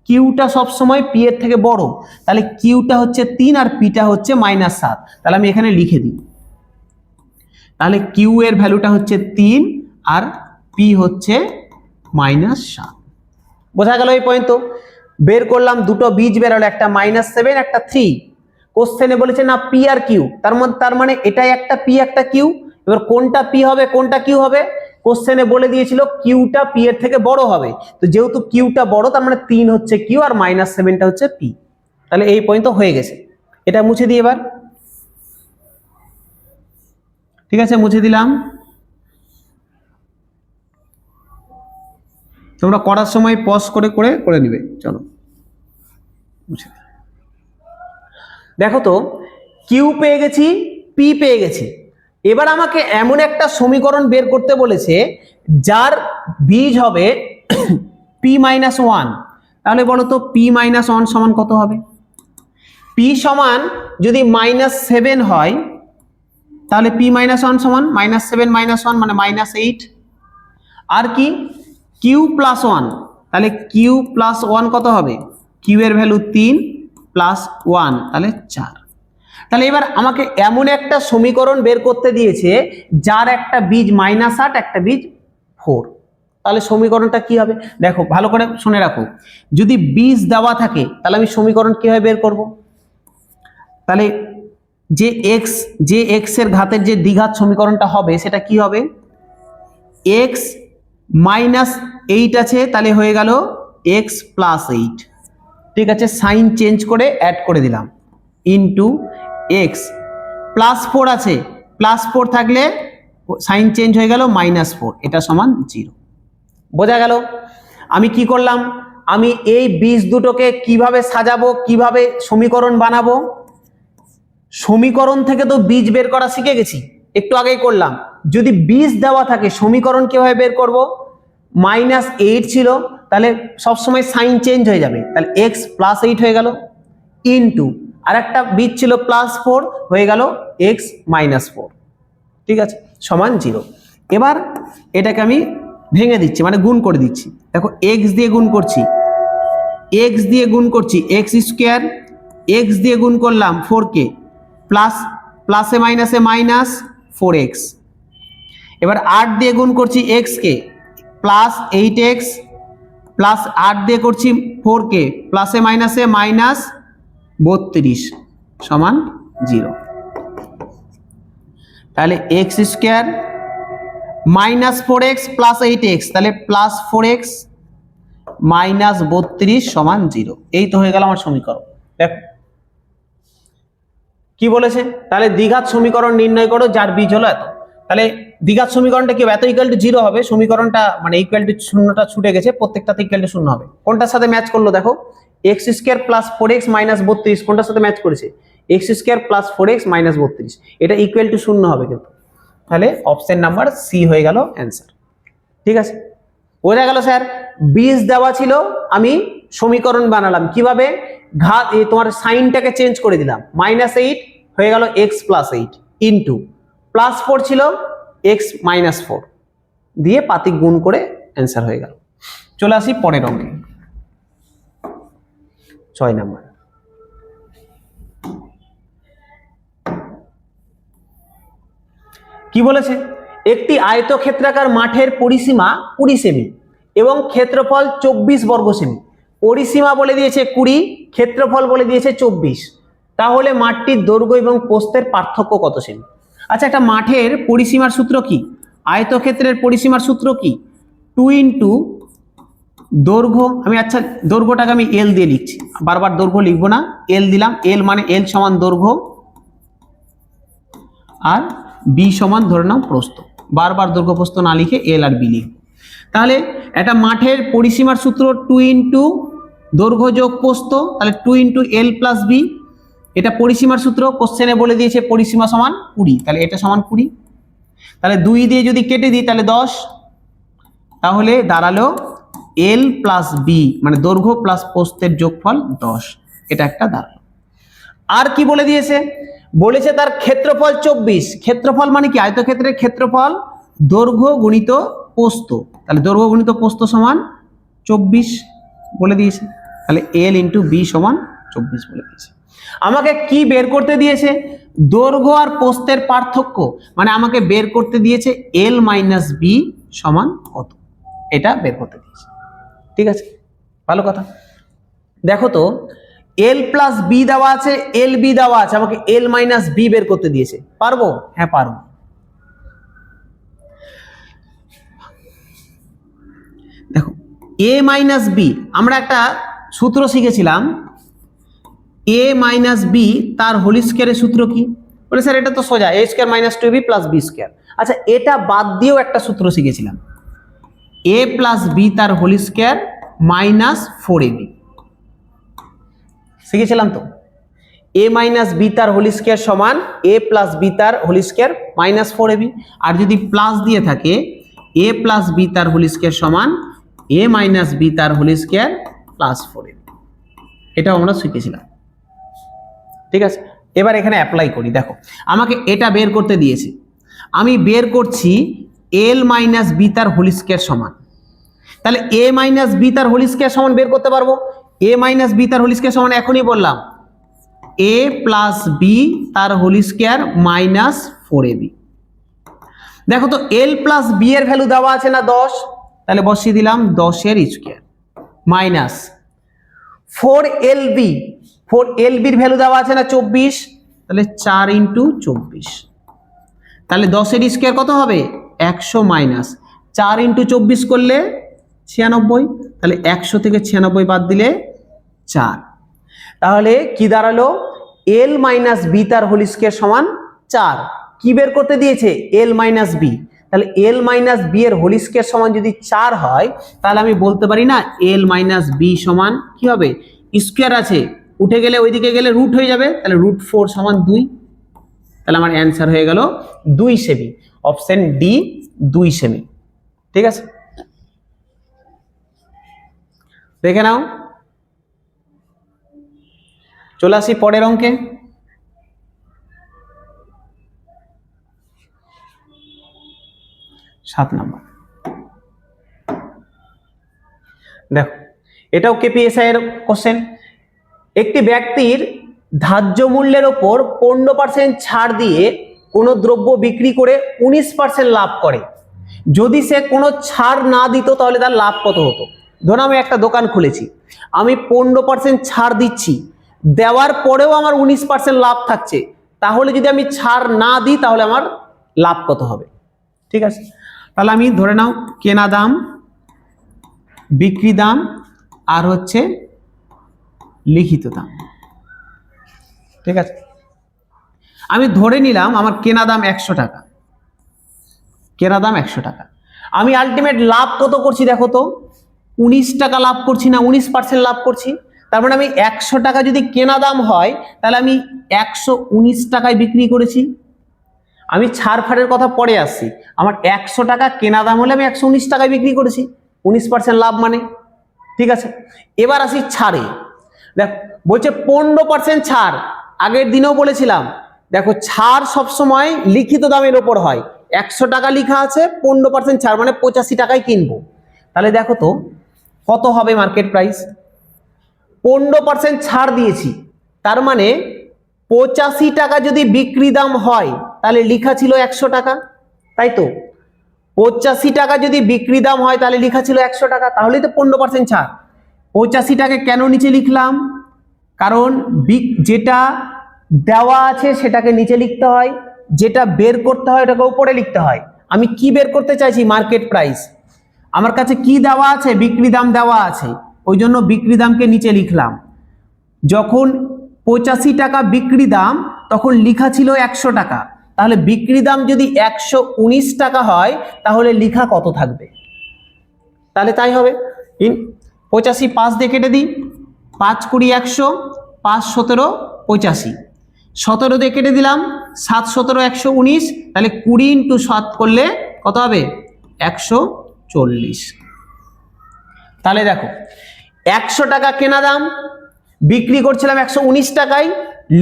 Speaker 1: কিউটা সবসময় পি এর থেকে বড়, তাহলে কিউটা হচ্ছে 3 আর পিটা হচ্ছে -7। তাহলে আমি এখানে লিখে দিই, তাহলে কিউ এর ভ্যালুটা হচ্ছে 3 আর পি হচ্ছে -7। বোঝা গেল এই পর্যন্ত? বের করলাম, দুটো বীজ বের হলো, একটা -7 একটা 3। কোশ্চেনে বলেছে না পি আর কিউ, তার মানে এটাই একটা পি একটা কিউ। এবার কোনটা পি হবে কোনটা কিউ হবে, কোশ্চেনে বলে দিয়েছিল কিউটা পি এর থেকে বড় হবে, তো যেহেতু কিউটা বড় তার মানে 3 হচ্ছে কিউ আর -7টা হচ্ছে পি। তাহলে এই পর্যন্ত হয়ে গেছে। এটা মুছে দিই এবার, ঠিক আছে মুছে দিলাম। তোমরা করার সময় পজ করে করে করে নিবে। চলো মুছে দিই। দেখো তো কিউ পেয়ে গেছি, পি পেয়ে গেছি। এবার আমাকে এমন একটা সমীকরণ বের করতে বলেছে যার বীজ হবে p-1। তাহলে বলো তো p-1 সমান কত হবে? p সমান যদি -7 হয় তাহলে p-1 সমান -7 -1 মানে -8। আর কি q+1, তাহলে q+1 কত হবে? q এর ভ্যালু 3 + 1 তাহলে 4। তাহলে এবার আমাকে এমন একটা সমীকরণ বের করতে দিয়েছে যার একটা বীজ -8 একটা বীজ 4। তাহলে সমীকরণটা কি হবে দেখো ভালো করে শুনে রাখো, যদি বীজ দেওয়া থাকে তাহলে আমি সমীকরণ কিভাবে বের করব? তাহলে যে x এর ঘাতের যে দ্বিঘাত সমীকরণটা হবে সেটা কি হবে? x -8 আছে, তাহলে হয়ে গেল x + 8। ঠিক আছে, সাইন চেঞ্জ করে অ্যাড করে দিলাম, ইনটু x +4 আছে, +4 থাকলে সাইন চেঞ্জ হয়ে গেল -4, এটা সমান 0। বোঝা গেল? আমি কি করলাম, আমি এই বীজ দুটোকে কিভাবে সাজাবো, কিভাবে সমীকরণ বানাবো, সমীকরণ থেকে তো বীজ বের করা শিখে গেছি, একটু আগেই করলাম। যদি বীজ দেওয়া থাকে সমীকরণ কিভাবে বের করব? -8 ছিল, তাহলে সবসময় সাইন চেঞ্জ হয়ে যাবে, তাহলে x + 8 হয়ে গেল, ইনটু আর একটা বীজ ছিল +4 হয়ে গেল x -4। ঠিক আছে, সমান 0। এবার এটাকে আমি ভেঙে দিচ্ছি মানে গুণ করে দিচ্ছি। দেখো x দিয়ে গুণ করছি, x দিয়ে গুণ করছি x², x দিয়ে গুণ করলাম 4কে, প্লাসে মাইনাসে -4x। এবার 8 দিয়ে গুণ করছি x কে, +8x, প্লাস 8 দিয়ে করছি 4কে, প্লাসে মাইনাসে -32 সমান 0। তাহলে x² -4x + 8x, তাহলে +4x -32 সমান 0। এই তো হয়ে গেল আমার সমীকরণ। দেখো কি বলেছে, তাহলে দ্বিঘাত সমীকরণ নির্ণয় করো যার বীজ হলো এত। তাহলে দ্বিঘাত সমীকরণটা কি এত = 0 হবে, সমীকরণটা মানে = 0টা ছুটে গেছে, প্রত্যেকটাতে = 0 হবে। কোনটার সাথে ম্যাচ করলো দেখো, x² + 4x -32 কোনটার সাথে ম্যাচ করেছে? x² + 4x -32, এটা = 0 হবে কিন্তু। তাহলে অপশন নাম্বার সি হয়ে গেল অ্যান্সার। ঠিক আছে, বোঝা গেল স্যার? বীজ দেওয়া ছিল, আমি সমীকরণ বানালাম কিভাবে, ঘাত তোমার সাইনটাকে চেঞ্জ করে দিলাম, -8 হয়ে গেল x + 8 ইনটু +4 ছিল x -4 দিয়ে পাতিক গুণ করে অ্যান্সার হয়ে গেল। চলে আসি পরের অঙ্কে, 6 নাম্বার। কি বলেছে, একটি আয়তক্ষেত্রাকার মাঠের পরিসীমা 20 সেমি এবং ক্ষেত্রফল 24 বর্গ সেমি। পরিসীমা বলে দিয়েছে 20, ক্ষেত্রফল বলে দিয়েছে 24, তাহলে মাঠটির দৈর্ঘ্য এবং প্রস্থের পার্থক্য কত সেমি? আচ্ছা, একটা মাঠের পরিসীমার সূত্র কি, আয়তক্ষেত্রের পরিসীমার সূত্র কি? 2 * দৈর্ঘ্য, আমি আচ্ছা দৈর্ঘ্যটাকে আমি l দিয়ে লিখছি, বারবার দৈর্ঘ্য লিখবো না, l দিলাম, l মানে l সমান দৈর্ঘ্য আর b সমান ধরে নাও প্রস্থ, বারবার দৈর্ঘ্য প্রস্থ না লিখে l আর b লিখব। তাহলে একটা মাঠের পরিসীমার সূত্র 2 * দৈর্ঘ্য যোগ প্রস্থ, তাহলে 2 × L + B। এটা পরিসীমার সূত্র, কোশ্চেনে বলে দিয়েছে পরিসীমা সমান 20, তাহলে এটা সমান 20। তাহলে 2 দিয়ে যদি কেটে দিই তাহলে 10, তাহলে দাঁড়ালো L + B মানে দৈর্ঘ্য প্লাস প্রস্থের যোগফল 10, এটা একটা দাঁড়ালো। আর কি বলে দিয়েছে, বলেছে তার ক্ষেত্রফল 24। ক্ষেত্রফল মানে কি, আয়তক্ষেত্রের ক্ষেত্রফল দৈর্ঘ্য গুণিত প্রস্থ, তাহলে দৈর্ঘ্য গুণিত প্রস্থ সমান 24 বলে দিয়েছে। তাহলে L × B সমান 24 বলে দিয়েছে। আমাকে কি বের করতে দিয়েছে, দৈর্ঘ্য আর প্রস্থের পার্থক্য, মানে আমাকে বের করতে দিয়েছে L - B সমান কত, এটা বের করতে দিয়েছে। ঠিক আছে, ভালো কথা। দেখো তো L + B দেওয়া আছে, LB দেওয়া আছে, আমাকে L - B বের করতে দিয়েছে, পারবো? হ্যাঁ পারবো। দেখো A - B, আমরা একটা সূত্র শিখেছিলাম, A - B তার হোল স্কয়ারের সূত্র কি? বলে স্যার এটা তো সোজা, A² - 2B + B²। আচ্ছা, এটা বাদ দিয়েও একটা সূত্র শিখেছিলাম, A + B তার হোল স্কয়ার -4AB শিখেছিলাম তো। A - B তার হোল স্কয়ার সমান A + B তার হোল স্কয়ার -4AB। আর যদি প্লাস দিয়ে থাকে A + B তার হোল স্কয়ার সমান A - B তার হোল স্কয়ার +4AB, এটাও আমরা শিখেছিলাম। ঠিক আছে, এবার এখানে অ্যাপ্লাই করি। দেখো আমাকে এটা বের করতে দিয়েছে, আমি বের করছি L - B তার হোল স্কয়ার সমান, তাহলে A - B তার হোল স্কয়ার সমান বের করতে পারবো। A - B তার হোল স্কয়ার সমান এখনই বললাম A + B তার হোল স্কয়ার -4AB। দেখো তো L + B এর ভ্যালু দেওয়া আছে না 10, তাহলে বসিয়ে দিলাম 10 এর স্কয়ার মাইনাস 4LB, 4LB এর ভ্যালু দেওয়া আছে না 24, তাহলে 4 × 24, তাহলে 10 এর স্কয়ার কত হবে 100 মাইনাস 4 × 24 করলে 96, তাহলে 100 থেকে 96 বাদ দিলে 4, তাহলে কি দাঁড়ালো L - B তার হোল স্কয়ার সমান 4। কি বের করতে দিয়েছে L - B, তাহলে L - B এর হোল স্কয়ার সমান যদি 4 হয়, তাহলে আমি বলতে পারি না L - B সমান কি হবে, স্কয়ার আছে উঠে গেলে ওইদিকে গেলে রুট হয়ে যাবে, তাহলে √4 সমান 2, তাহলে আমার অ্যান্সার হয়ে গেল 2 সেমি, অপশন ডি 2 সেমি। ঠিক আছে, দেখে নাও। চলে আসি পরের অঙ্কে। সাত নাম্বার, দেখো এটাও কেপিএসআই এর কোশ্চেন। একটি ব্যক্তির ধার্য মূল্যের ওপর 15% ছাড় দিয়ে কোনো দ্রব্য বিক্রি করে 19% লাভ করে, যদি সে কোনো ছাড় না দিত তাহলে তার লাভ কত হতো? ধরো আমি একটা দোকান খুলেছি, আমি 15% ছাড় দিচ্ছি, দেওয়ার পরেও আমার 19% লাভ থাকছে, তাহলে যদি আমি ছাড় না দিই তাহলে আমার লাভ কত হবে? ঠিক আছে, তাহলে আমি ধরে নাও কেনা দাম, বিক্রি দাম আর হচ্ছে লিখিত দাম। ঠিক আছে, আমি ধরে নিলাম আমার কেনা দাম 100 টাকা, কেনা দাম 100 টাকা, আমি আলটিমেট লাভ কত করছি দেখো তো, 19 টাকা লাভ করছি না, 19% লাভ করছি। তার মানে আমি 100 টাকা যদি কেনা দাম হয় তাহলে আমি 119 টাকায় বিক্রি করেছি। আমি ছাড় ফাড়ের কথা পরে আসছি, আমার 100 টাকা কেনা দাম হলে আমি 119 টাকায় বিক্রি করেছি, 19% লাভ মানে। ঠিক আছে, এবার আসি ছাড়ে। দেখ বলছে 15% ছাড়, আগের দিনেও বলেছিলাম দেখো ছাড় সবসময় লিখিত দামের ওপর হয়, 100 টাকা লেখা আছে 15% ছাড় মানে 85 টাকায় কিনবো, তাহলে দেখো তো কত হবে মার্কেট প্রাইস। 15% ছাড় দিয়েছি, তার মানে 85 টাকা যদি বিক্রি দাম হয় তাহলে লেখা ছিল 100 টাকা, তাই তো 85 টাকা যদি বিক্রি দাম হয় তাহলে লেখা ছিল 100 টাকা, তাহলেই তো 15% ছাড়। 85 টাকা কেন নিচে লিখলাম, কারণ যেটা দেওয়া আছে সেটাকে নিচে লিখতে হয়, যেটা বের করতে হয় ওটাকে উপরে লিখতে হয়। আমি কি বের করতে চাইছি, মার্কেট প্রাইস। আমার কাছে কি দেওয়া আছে, বিক্রি দাম দেওয়া আছে, ওই জন্য বিক্রি দামকে নিচে লিখলাম। যখন 85 টাকা বিক্রি দাম তখন লেখা ছিল 100 টাকা, তাহলে বিক্রি দাম যদি 119 টাকা হয় তাহলে লেখা কত থাকবে, তাহলে তাই হবে 85 5 দিয়ে কেটে দিই, 5 20 100, 5 17 85, 17 দিয়ে কেটে দিলাম, 7 17 119, তাহলে 20 × 7 করলে কত হবে? 140। তাহলে দেখো 100 টাকা কেনা দাম, বিক্রি করছিলাম 119 টাকায়,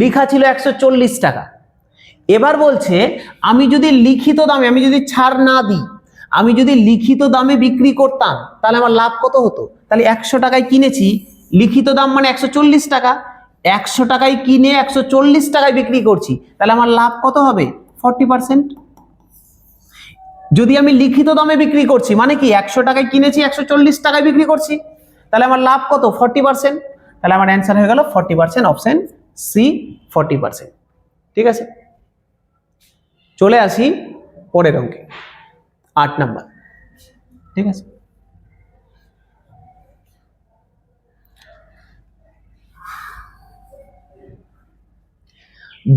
Speaker 1: লেখা ছিল 140 টাকা। এবার বলছে আমি যদি লিখিত দামে, আমি যদি ছাড় না দিই, আমি যদি লিখিত দামে বিক্রি করতাম তাহলে আমার লাভ কত হতো? তাহলে 100 টাকায় কিনেছি, লিখিত দাম মানে 140 টাকা, 100 টাকায় কিনে 140 টাকায় বিক্রি করছি, তাহলে আমার লাভ কত হবে? 40%। যদি আমি লিখিত দামে বিক্রি করছি মানে কি 100 টাকায় কিনেছি 140 টাকায় বিক্রি করছি, তাহলে আমার লাভ কত? 40%। তাহলে আমার অ্যান্সার হয়ে গেল 40%, অপশন সি 40%। ঠিক আছে, চলে আসি পরের অঙ্কে, 8 নাম্বার। ঠিক আছে,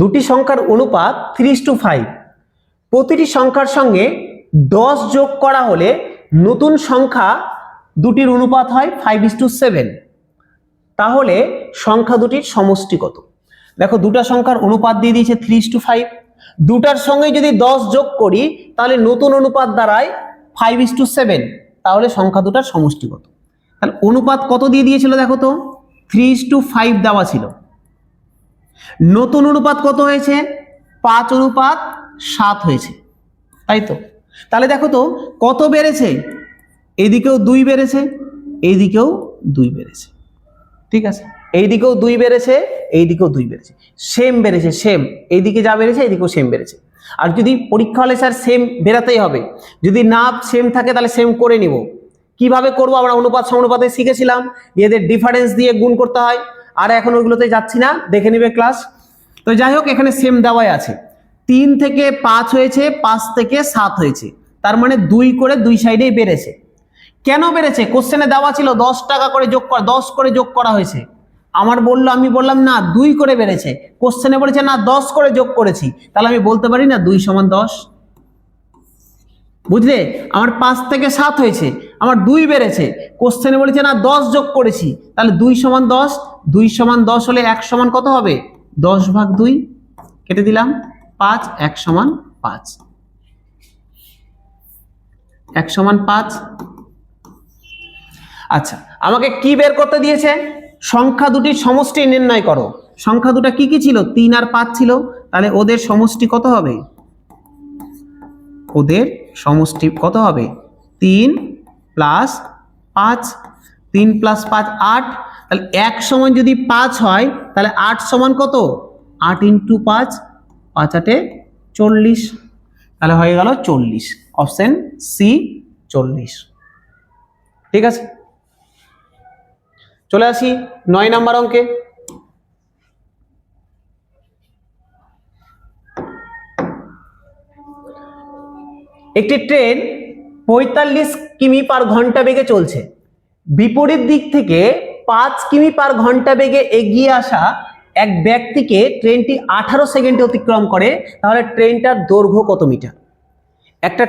Speaker 1: দুটি সংখ্যার অনুপাত 3:5, প্রতিটি সংখ্যার সঙ্গে 10 যোগ করা হলে নতুন সংখ্যা দুটির অনুপাত হয় 5:7, তাহলে সংখ্যা দুটির সমষ্টি কত? দেখো দুটো সংখ্যার অনুপাত দিয়ে দিয়েছে 3:5, দুটার সঙ্গে যদি 10 যোগ করি তাহলে নতুন অনুপাত দাঁড়ায় 5:7, তাহলে সংখ্যা দুটার সমষ্টি কত? তাহলে অনুপাত কত দিয়ে দিয়েছিল দেখো তো, 3:5 দেওয়া ছিল, নতুন অনুপাত কত হয়েছে? 5:7 হয়েছে, তাই তো? তাহলে দেখো তো কত বেড়েছে, এইদিকেও 2 বেড়েছে, এইদিকেও 2 বেড়েছে। ঠিক আছে, এইদিকেও 2 বেড়েছে, এইদিকেও 2 বেড়েছে, সেম বেড়েছে, সেম, এইদিকে যা বেড়েছে এইদিকেও সেম বেড়েছে। আর যদি পরীক্ষা হলে স্যার সেম বেরাতেই হবে, যদি না সেম থাকে তাহলে সেম করে নিব। কিভাবে করব? আমরা অনুপাত সমানুপাতে শিখেছিলাম, এদের ডিফারেন্স দিয়ে গুণ করতে হয়, আর এখন ওইগুলোতে যাচ্ছি না, দেখে নিবে ক্লাস। তো যাই হোক, এখানে সেম দেওয়াই আছে, 3 থেকে 5 হয়েছে, 5 থেকে 7 হয়েছে, তার মানে 2 করে 2 সাইডেই বেড়েছে। কেন বেড়েছে? কোশ্চেনে দেওয়া ছিল 10 টাকা করে যোগ করা, 10 করে যোগ করা হয়েছে, আমি বললাম না 2 করে বেড়েছে, কোশ্চেনে বলেছে না 10 করে যোগ করেছি, তাহলে আমি বলতে পারি না 2 = 10। বুঝলে, আমার 5 থেকে 7 হয়েছে, আমার 2 বেড়েছে, কোশ্চেনে বলেছে না 10 যোগ করেছি, তাহলে 2 = 10, 2 = 10 হলে 1 সমান কত হবে? 10/2, কেটে দিলাম 5, 1 = 5, 1 = 5। আচ্ছা, আমাকে কি বের করতে দিয়েছে? সংখ্যা দুটির সমষ্টি নির্ণয় করো। সংখ্যা দুটো কি কি ছিল? 3 আর 5 ছিল, তাহলে ওদের সমষ্টি কত হবে? ওদের সমষ্টি কত হবে? 3 + 5, 3 + 5 8, তাহলে 1 সমান যদি 5 হয় তাহলে 8 সমান কত? 8 × 5, 5 8 40, তাহলে হয়ে গেল 40, অপশন সি 40। ঠিক আছে, চলে আসি 9 নাম্বার অঙ্কে। একটি ট্রেন 45 কিমি/ঘন্টা বেগে চলছে, বিপরীত দিক থেকে 5 কিমি/ঘন্টা বেগে এগিয়ে আসা এক ব্যক্তিকে ট্রেনটি 18 সেকেন্ডে অতিক্রম করে, তাহলে ট্রেনটার দৈর্ঘ্য কত মিটার? একটা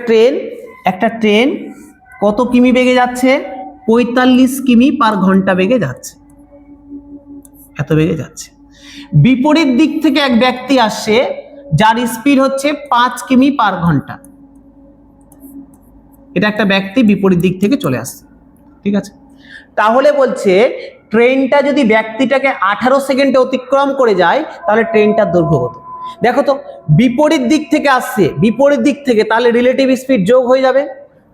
Speaker 1: ট্রেন কত কিমি বেগে যাচ্ছে? 45 কিমি/ঘন্টা বেগে যাচ্ছে, এত বেগে যাচ্ছে। বিপরীত দিক থেকে এক ব্যক্তি আসছে যার স্পিড হচ্ছে 5 কিমি/ঘন্টা, এটা একটা ব্যক্তি বিপরীত দিক থেকে চলে আসছে। ঠিক আছে, তাহলে বলছে ট্রেনটা যদি ব্যক্তিটাকে 18 সেকেন্ডে অতিক্রম করে যায় তাহলে ট্রেনটার দৈর্ঘ্য কত? দেখো তো, বিপরীত দিক থেকে আসছে, বিপরীত দিক থেকে, তাহলে রিলেটিভ স্পিড যোগ হয়ে যাবে,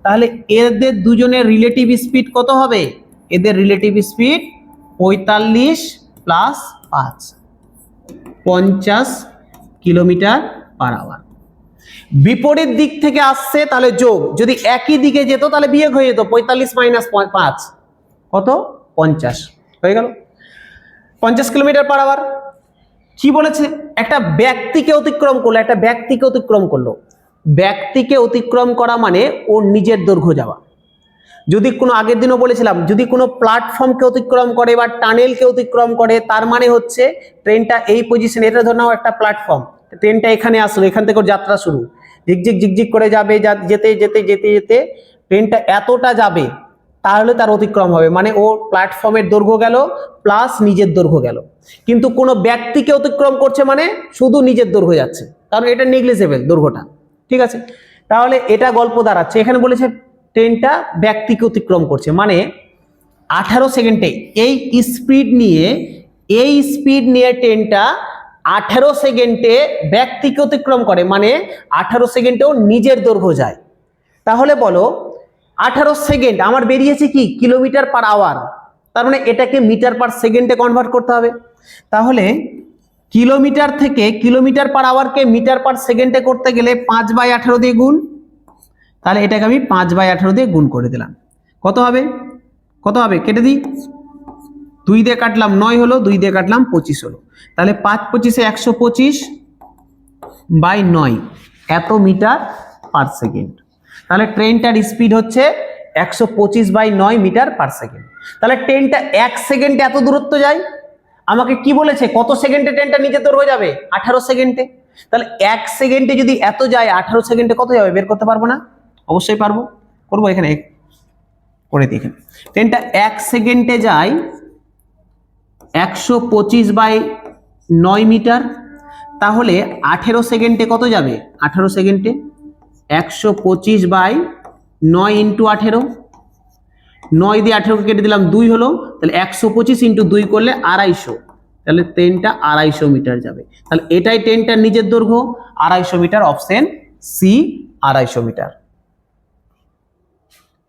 Speaker 1: তাহলে এদের দুজনের রিলেটিভ স্পিড কত হবে? এদের রিলেটিভ স্পিড 45 + 5, 50 কিমি/আওয়ার। বিপরীত দিক থেকে আসছে তাহলে যোগ, যদি একই দিকে যেত তাহলে বিয়োগ হয়ে যেত, 45 - 5 কত? 50, হয়ে গেল 50 কিমি/আওয়ার। কি বলেছে? একটা ব্যক্তিকে অতিক্রম করলো, একটা ব্যক্তিকে অতিক্রম করলো, ব্যক্তিকে অতিক্রম করা মানে ওর নিজের দৈর্ঘ্য যাওয়া। যদি কোনো, আগের দিনও বলেছিলাম, যদি কোনো প্ল্যাটফর্মকে অতিক্রম করে বা টানেলকে অতিক্রম করে, তার মানে হচ্ছে ট্রেনটা এই পজিশনে, এটা ধরে নাও একটা প্ল্যাটফর্ম, ট্রেনটা এখানে আসলো, এখান থেকে ওর যাত্রা শুরু, ঝিকঝিক ঝিকঝিক করে যাবে, যেতে যেতে যেতে যেতে ট্রেনটা এতটা যাবে, তাহলে তার অতিক্রম হবে, মানে ও প্ল্যাটফর্মের দৈর্ঘ্য গেল প্লাস নিজের দৈর্ঘ্য গেল। কিন্তু কোনো ব্যক্তিকে অতিক্রম করছে মানে শুধু নিজের দৈর্ঘ্য যাচ্ছে, কারণ এটা নেগলিজেবল দৈর্ঘ্যটা। ঠিক আছে, তাহলে এটা গল্প দাঁড়াচ্ছে, এখানে বলেছে ট্রেনটা ব্যক্তিকে অতিক্রম করছে, মানে 18 সেকেন্ডে এই স্পিড নিয়ে ট্রেনটা 18 সেকেন্ডে ব্যক্তিকে অতিক্রম করে, মানে 18 সেকেন্ডেও নিজের দৈর্ঘ্য যায়। তাহলে বলো 18 সেকেন্ড আমার বেরিয়েছে কি কিলোমিটার পার আওয়ার, তার মানে এটাকে মিটার পার সেকেন্ডে কনভার্ট করতে হবে। তাহলে কিলোমিটার থেকে কিলোমিটার পার আওয়ারকে মিটার পার সেকেন্ডে করতে গেলে 5/18 দিয়ে গুণ, তাহলে এটাকে আমি 5/18 দিয়ে গুণ করে দিলাম। কত হবে কেটে দিই, 2 দিয়ে কাটলাম 9 হলো, 2 দিয়ে কাটলাম 25 হলো, তাহলে 5 25 125/9 এত মিটার পার সেকেন্ড। তাহলে ট্রেনটার স্পিড হচ্ছে 125/9 মিটার পার সেকেন্ড। তাহলে ট্রেনটা 1 সেকেন্ডে এত দূরত্ব যায়। আমাকে কি বলেছে কত সেকেন্ডে ট্রেনটা নিচে দৌড়ে যাবে, 18 সেকেন্ডে। তাহলে 1 সেকেন্ডে যদি এত যায় 18 সেকেন্ডে কত যাবে বের করতে পারবো না? অবশ্যই পারবো, করবো, এখানে করে দিই। এখানে ট্রেনটা 1 সেকেন্ডে যায় 125/9 মিটার, তাহলে 18 সেকেন্ডে কত যাবে, 18 সেকেন্ডে 125/9 ইন্টু 18, 9 দিয়ে 18 কেটে দিলাম 2 হলো, তাহলে 125 ইন্টু 2 করলে 250, তাহলে ট্রেনটা 250 মিটার যাবে। তাহলে এটাই ট্রেনটার নিজের দৈর্ঘ্য 250 মিটার, অপশন সি 250 মিটার।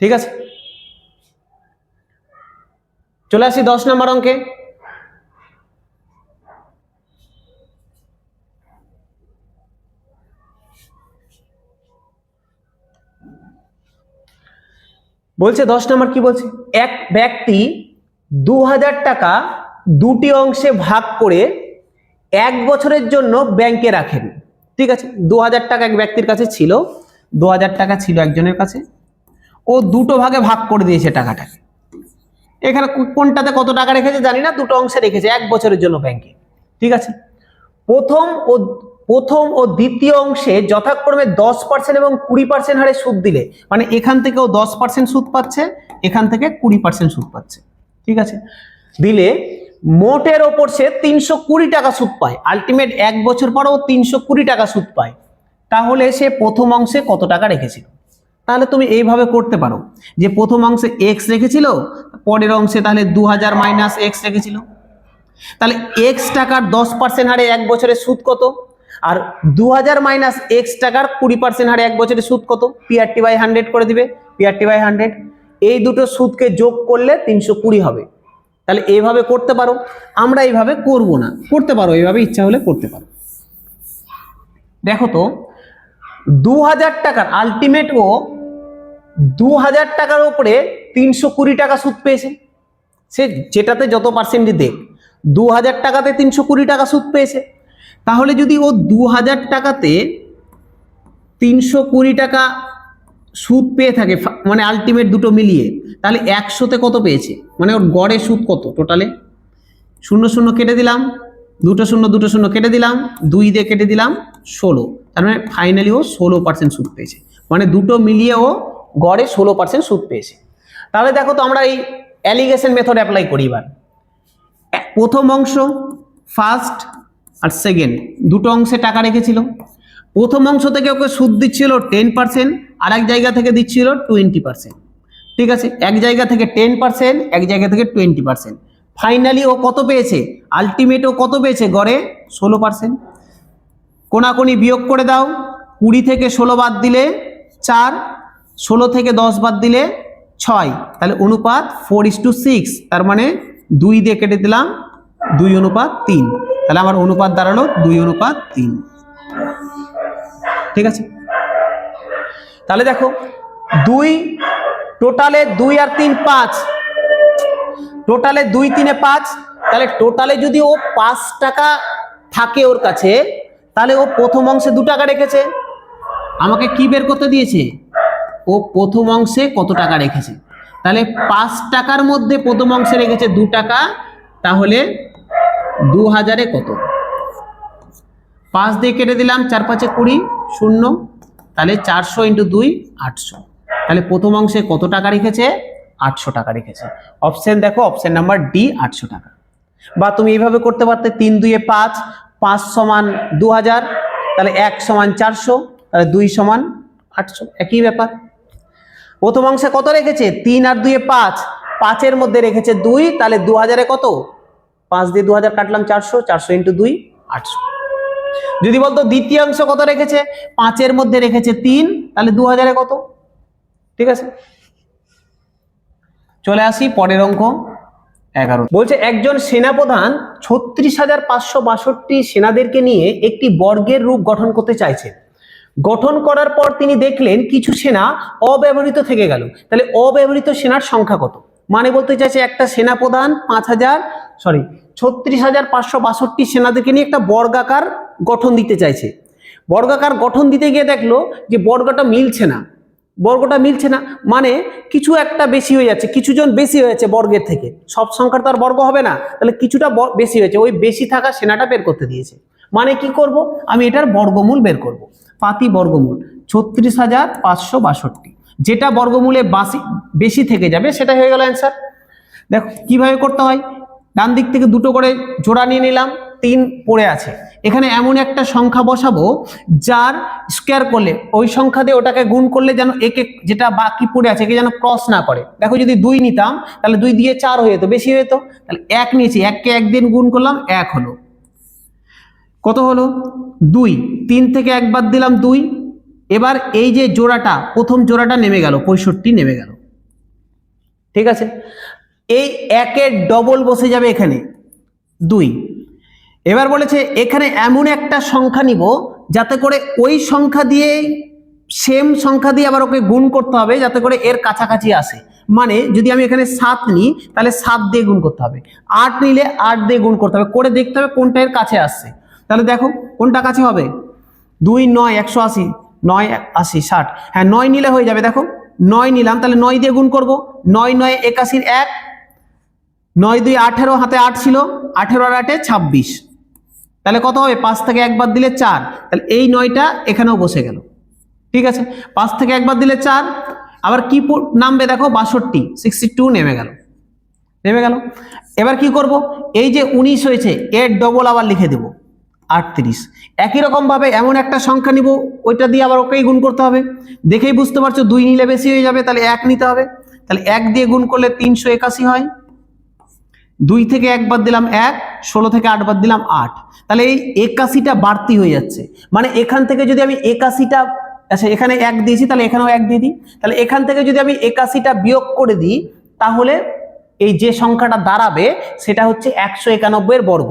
Speaker 1: ঠিক আছে, চলে আসি 10 নম্বর অঙ্কে। বলছে 10 নম্বর কি বলছে, এক ব্যক্তি 2000 টাকা দুটি অংশে ভাগ করে 1 বছরের জন্য ব্যাংকে রাখেন। ঠিক আছে, 2000 টাকা এক ব্যক্তির কাছে ছিল, 2000 টাকা ছিল একজনের কাছে, ও দুটো ভাগে ভাগ করে দিয়েছে টাকাটাকে। এখানে কোনটাতে কত টাকা রেখেছে জানি না, দুটো অংশে রেখেছে 1 বছরের জন্য ব্যাংকে। ঠিক আছে, প্রথম ও দ্বিতীয় অংশে যথাক্রমে 10% এবং 20% হারে সুদ দিলে, মানে এখান থেকেও 10% সুদ পাচ্ছে, এখান থেকে 20% সুদ পাচ্ছে। ঠিক আছে, দিলে মোটের ওপর সে 320 টাকা সুদ পায়। আলটিমেট 1 বছর পরেও 320 টাকা সুদ পায়। তাহলে সে প্রথম অংশে কত টাকা রেখেছিল? তাহলে তুমি এইভাবে করতে পারো যে প্রথম অংশে x রেখেছিল, পরের অংশে তাহলে 2000 মাইনাস x রেখেছিল, তাহলে x টাকার 10% হারে 1 বছরের সুদ কত, আর 2000 মাইনাস x টাকার 20% হারে 1 বছরের সুদ কত, PRT/100 করে দিবে, PRT/100, এই দুটো সুদকে যোগ করলে 320 হবে। তাহলে এইভাবে করতে পারো, আমরা এইভাবে করব না, করতে পারো এইভাবে, ইচ্ছা হলে করতে পারো। দেখো তো 2000 টাকার আলটিমেট ও 2000 টাকার উপরে 320 টাকা সুদ পেয়েছে, সে যেটাতে যত পার্সেন্টই দেখ, 2000 টাকাতে 320 টাকা সুদ পেয়েছে। তাহলে যদি ও 2000 টাকাতে 320 টাকা সুদ পেয়ে থাকে, মানে আলটিমেট দুটো মিলিয়ে, তাহলে 100তে কত পেয়েছে, মানে ওর গড়ে সুদ কত, টোটালে 0 0 কেটে দিলাম, 2 0 2 0 কেটে দিলাম, 2 দিয়ে কেটে দিলাম 16, তার মানে ফাইনালি ও 16% সুদ পেয়েছে, মানে দুটো মিলিয়ে ও গড়ে 16% সুদ পেয়েছে। তাহলে দেখো তো আমরা এই অ্যালিগেশন মেথড অ্যাপ্লাই করি। এবার প্রথম অংশ ফার্স্ট আর সেকেন্ড দুটো অংশে টাকা রেখেছিল, প্রথম অংশ থেকে ওকে সুদ দিচ্ছিল 10%, আর এক জায়গা থেকে দিচ্ছিল 20%। ঠিক আছে, এক জায়গা থেকে 10%, এক জায়গা থেকে 20%, ফাইনালি ও কত পেয়েছে, আলটিমেট ও কত পেয়েছে, গড়ে 16%। কোনাকুনি বিয়োগ করে দাও, 20 থেকে 16 বাদ দিলে 4, 16 থেকে 10 বাদ দিলে 6, তাহলে অনুপাত 4:6, তার মানে 2 দিয়ে কেটে দিলাম 2:3, তাহলে আমার অনুপাত দাঁড়ালো 2:3। ঠিক আছে, তাহলে দেখো 2 টোটালে 2 আর 3 5, টোটালে 2 3 5, তাহলে টোটালে যদি ও 5 টাকা থাকে ওর কাছে, তাহলে ও প্রথম অংশে 2 টাকা রেখেছে। আমাকে কি বের করতে দিয়েছে, ও প্রথম অংশে কত টাকা রেখেছে, তাহলে 5 টাকার মধ্যে প্রথম অংশে রেখেছে 2 টাকা, তাহলে 2000-এ কত, 5 দিয়ে কেটে দিলাম, 4 5 20, 0, তাহলে 400 × 2 800, তাহলে প্রথম অংশে কত টাকা রেখেছে, 800 টাকা রেখেছে। অপশন দেখো, অপশন নাম্বার ডি 800 টাকা। বা তুমি এইভাবে করতে পারতে 3 2 5, 5 সমান 2000, তাহলে 1 সমান 400, তাহলে 2 সমান 800, একই ব্যাপার। প্রথম অংশে কত রেখেছে? 3 আর 2 5, 5 এর মধ্যে রেখেছে 2, তাহলে 2000 এ কত? 5 দিয়ে 2000 কাটলাম 400, 400 ইন্টু 2 800। যদি বলতো দ্বিতীয় অংশ কত রেখেছে? 5 এর মধ্যে রেখেছে 3, তাহলে 2000 এ কত? ঠিক আছে, চলে আসি পরের অঙ্ক 11। বলছে একজন সেনাপ্রধান 36,562 সেনাদেরকে নিয়ে একটি বর্গের রূপ গঠন করতে চাইছেন। গঠন করার পর তিনি দেখলেন কিছু সেনা অব্যবহৃত থেকে গেল। তাহলে অব্যবহৃত সেনার সংখ্যা কত? মানে বলতে চাইছে একটা সেনাপ্রধান 36,562 সেনাদেরকে নিয়ে একটা বর্গাকার গঠন দিতে চাইছে। বর্গাকার গঠন দিতে গিয়ে দেখলো যে বর্গটা মিলছে না, বর্গটা মিলছে না, মানে কিছু একটা বেশি হয়ে যাচ্ছে, কিছু জন বেশি হয়েছে বর্গের থেকে। সব সংখ্যার তো আর বর্গ হবে না, তাহলে কিছুটা বেশি হয়েছে, ওই বেশি থাকা সেনাটা বের করতে দিয়েছে। মানে কি করব? আমি এটার বর্গমূল বের করব। পাতি বর্গমূল 36,562, যেটা বর্গমূলে বেশি থেকে যাবে সেটা হয়ে গেল অ্যান্সার। দেখো কিভাবে করতে হয়। ডান দিক থেকে দুটো করে জোড়া নিয়ে নিলাম, 3 পড়ে আছে। এখানে এমন একটা সংখ্যা বসাবো যার স্কোয়ার করলে ওই সংখ্যা দিয়ে ওটাকে গুণ করলে যেন একে যেটা বাকি পড়ে আছে একে যেন ক্রস না করে। দেখো যদি 2 নিতাম তাহলে 2 দিয়ে 4 হয়ে যেত, বেশি হয়ে যেত। তাহলে 1 নিয়েছি, 1কে 1 দিয়ে গুণ করলাম, 1 হলো। কত হলো? 2। 3 থেকে 1 বাদ দিলাম 2। এবার এই যে জোড়াটা, প্রথম জোড়াটা নেমে গেল, 65 নেমে গেল। ঠিক আছে, এই 1-এর ডবল বসে যাবে এখানে 2। এবার বলেছে এখানে এমন একটা সংখ্যা নিব যাতে করে ওই সংখ্যা দিয়ে সেম সংখ্যা দিয়ে আবার ওকে গুণ করতে হবে যাতে করে এর কাছাকাছি আসে। মানে যদি আমি এখানে 7 নিই তাহলে 7 দিয়ে গুণ করতে হবে, 8 নিলে 8 দিয়ে গুণ করতে হবে, করে দেখতে হবে কোনটা এর কাছে আসছে। তাহলে দেখো কোনটা কাছে হবে? 2 9 180, 9 80 60, হ্যাঁ 9 নিলে হয়ে যাবে। দেখো 9 নিলাম, তাহলে 9 দিয়ে গুণ করব, 9 9 81 1, 9 2 18, হাতে 8 ছিল, 18 আর 8 26, তাহলে কত হবে? 5 থেকে 1 বাদ দিলে 4, তাহলে এই 9টা এখানেও বসে গেল। ঠিক আছে, 5 থেকে 1 বাদ দিলে 4, আবার কি নামবে দেখো 62, 62 নেমে গেল, নেমে গেল। এবার কি করব? এই যে 19 হয়েছে এর ডবল আবার লিখে দেব 38। একই রকম ভাবে এমন একটা সংখ্যা নিব, ওইটা দিয়ে আবার ওকেই গুণ করতে হবে। দেখেই বুঝতে পারছো 2 নিলে বেশি হয়ে যাবে, তাহলে 1 নিতে হবে। তাহলে 1 দিয়ে গুণ করলে 381 হয়। 2 থেকে 1 বাদ দিলাম 1, 16 থেকে 8 বাদ দিলাম 8, তাহলে এই 81টা বাড়তি হয়ে যাচ্ছে। মানে এখান থেকে যদি আমি 81টা, আচ্ছা এখানে 1 দিয়েছি তাহলে এখানেও 1 দিয়ে দিই, তাহলে এখান থেকে যদি আমি 81টা বিয়োগ করে দিই তাহলে এই যে সংখ্যাটা দাঁড়াবে সেটা হচ্ছে 191 এর বর্গ।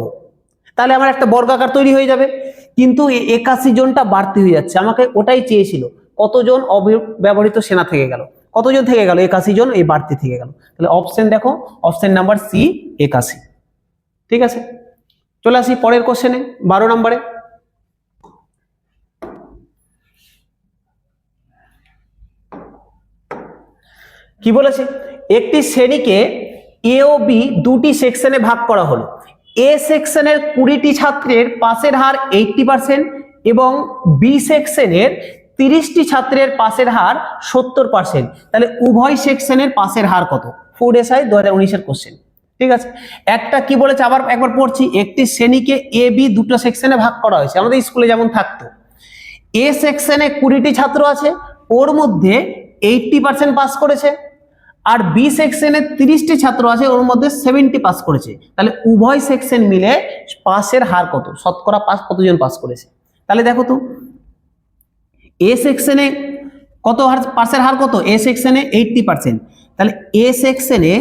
Speaker 1: তাহলে আমার একটা বর্গাকার তৈরি হয়ে যাবে। কিন্তু এই 81 জনটা বাড়তি হয়ে যাচ্ছে, আমাকে ওটাই চেয়েছিল, কতজন অব্যবহৃত সেনা থেকে গেল, কতজন থেকে গেল? 81 জন, এই বাড়তি থেকে গেল। তাহলে অপশন দেখো, অপশন নাম্বার সি 81। ঠিক আছে, চলে আসি পরের কোশ্চেনে 12 নম্বরে। কি বলেছে? একটি শ্রেণীকে এ ও বি দুটি সেকশনে ভাগ করা হলো। এ সেকশনের 20টি ছাত্রের পাসের হার 80% এবং বি সেকশনের 30টি ছাত্রের পাসের হার 70%। তাহলে উভয় সেকশনের পাসের হার কত? ফুড এসআই 2019 এর কোশ্চেন। ঠিক আছে, একটা কি বলেছে আবার একবার পড়ছি, একটি শ্রেণীকে এ বি দুটো সেকশনে ভাগ করা হয়েছে। আমাদের স্কুলে যেমন থাকতো, এ সেকশনে 20টি ছাত্র আছে, ওর মধ্যে 80% পাস করেছে, আর বি সেকশনে 30টি ছাত্র আছে, ওর মধ্যে 70 পাস করেছে। তাহলে উভয় সেকশন মিলে পাসের হার কত? শতকরা পাস কতজন পাস করেছে? তাহলে দেখো তো এ সেকশনে কত হার পাসের হার কত? এ সেকশনে 80%, তাহলে এ সেকশনে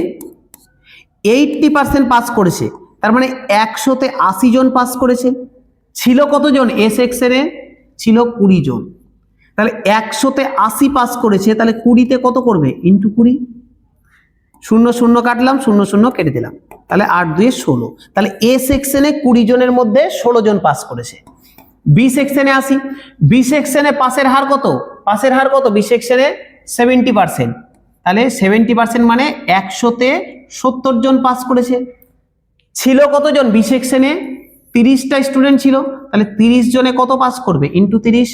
Speaker 1: 80% পাস করেছে, তার মানে 100-তে 80 জন পাস করেছে। ছিল কতজন এ সেকশনে? ছিল 20 জন। তাহলে 100-তে 80 পাস করেছে, তাহলে 20-তে কত করবে? ইন্টু 20, 0 0 কাটলাম, 0 0 কেটে দিলাম, তাহলে 8 2 16। তাহলে এ সেকশনে 20 জনের মধ্যে 16 জন পাস করেছে। বি সেকশনে আসি, বি সেকশনে পাসের হার কত? পাসের হার কত বি সেকশনে? 70%। তাহলে 70% মানে 100-তে 70 জন পাস করেছে। ছিল কতজন বি সেকশনে? 30টা স্টুডেন্ট ছিল, তাহলে 30 জনে কত পাস করবে? ইন্টু 30,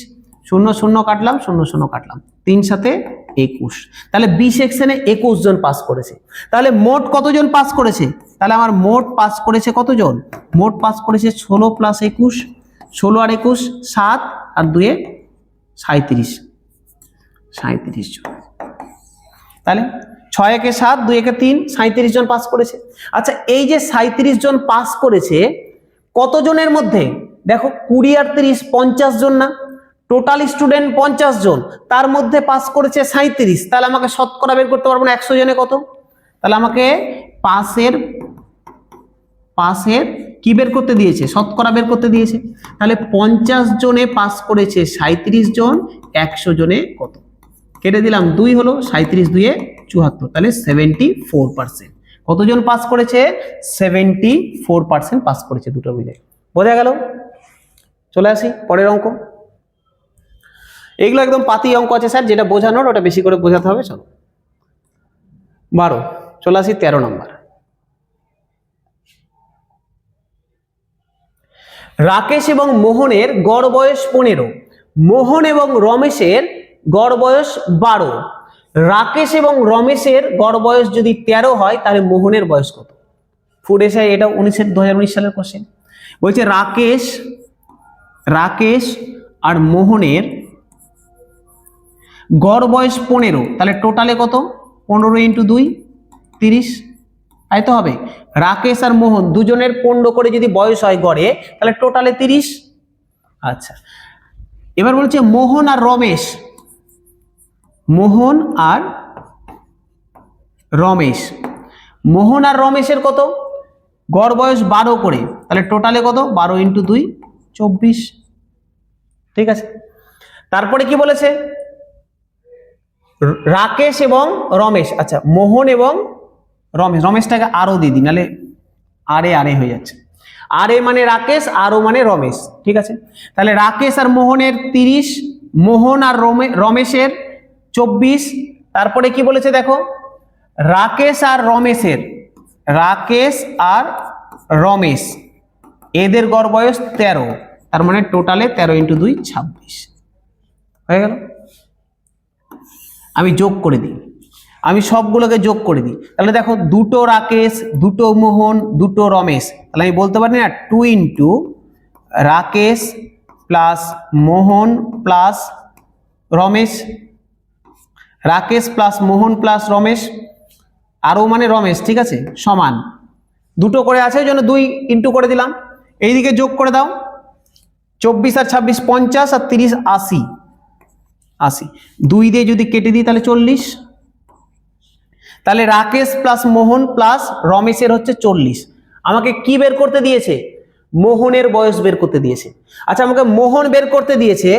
Speaker 1: 0 0 কাটলাম, 0 0 কাটলাম, 3 7 21। তাহলে বি সেকশনে 21 জন পাস করেছে। তাহলে মোট কতজন পাস করেছে? তাহলে আমার মোট পাস করেছে কতজন? মোট পাস করেছে 16 + 21, 16 আর 21 7 আর 2 37, 37 জন। তাহলে 6 একে 7, 2 একে 3, 37 জন পাস করেছে। আচ্ছা, এই যে 37 জন পাস করেছে কতজনের মধ্যে? দেখো 20 আর 30 50 জন না? টোটাল স্টুডেন্ট 50 জন, তার মধ্যে পাস করেছে 37। তাহলে আমাকে শতকরা বের করতে পারবো না 100 জনে কত? তাহলে আমাকে পাসের কি বের করতে দিয়েছে? শতকরা বের করতে দিয়েছে। তাহলে 50 জনে পাস করেছে 37 জন, 100 জনে কত? কেটে দিলাম 2 হলো, 37 2 74, তাহলে 74%। কতজন পাস করেছে? 74% পাস করেছে, দুটো মিলে। বোঝা গেল? চলে আসি পরের অঙ্ক। এগুলো একদম পাতি অঙ্ক আছে স্যার, যেটা বোঝানোর ওটা বেশি করে বোঝাতে হবে। চলো 12। চলে আসি 13 নম্বর। রাকেশ এবং মোহনের গড় বয়স 15, মোহন এবং রমেশের গড় বয়স 12। রাকেশ এবং রমেশের গড় বয়স যদি 13 হয় তাহলে মোহনের বয়স কত? ফুড এসআই, এটা 2019 সালের কোশ্চেন। বলছে রাকেশ আর মোহনের গড় বয়স 15, তাহলে টোটালে কত? 15 × 2 30, তাই তো হবে। রাকেশ আর মোহন দুজনের 15 করে যদি বয়স হয় গড়ে, তাহলে টোটালে 30। আচ্ছা, এবার বলছে মোহন আর রমেশের কত? গড় বয়স 12 করে, তাহলে টোটালে কত? 12 × 2 24। ঠিক আছে, তারপরে কি বলেছে? রাকেশ এবং রমেশ, আচ্ছা মোহন এবং রমেশটাকে আরো দিয়ে দিই, নাহলে আরে হয়ে যাচ্ছে। আরে মানে রাকেশ, আরো মানে রমেশ। ঠিক আছে, তাহলে রাকেশ আর মোহনের 30, মোহন আর রমেশের 24। তারপরে কি বলেছে দেখো, রাকেশ আর রমেশ এদের গড় বয়স 13, তার মানে টোটালে 13 × 2 26 হয়ে গেল। আমি যোগ করে দিই, আমি সবগুলোকে যোগ করে দিই। তাহলে দেখো, দুটো রাকেশ, দুটো মোহন, দুটো রমেশ, তাহলে আমি বলতে পারি না 2 × রাকেশ প্লাস মোহন প্লাস রমেশ, রাকেশ প্লাস মোহন প্লাস রমেশ, আরও মানে রমেশ। ঠিক আছে, সমান দুটো করে আছে, ওই জন্য 2 × করে দিলাম। এইদিকে যোগ করে দাও, 24 আর 26 50 আর 30 80, 2 দিয়ে যদি কেটে দিই তাহলে 40। তাহলে রাকেশ প্লাস মোহন প্লাস রমেশের হচ্ছে 40। আমাকে কি বের করতে দিয়েছে? মোহনের বয়স বের করতে দিয়েছে। আচ্ছা, আমাকে মোহন বের করতে দিয়েছে,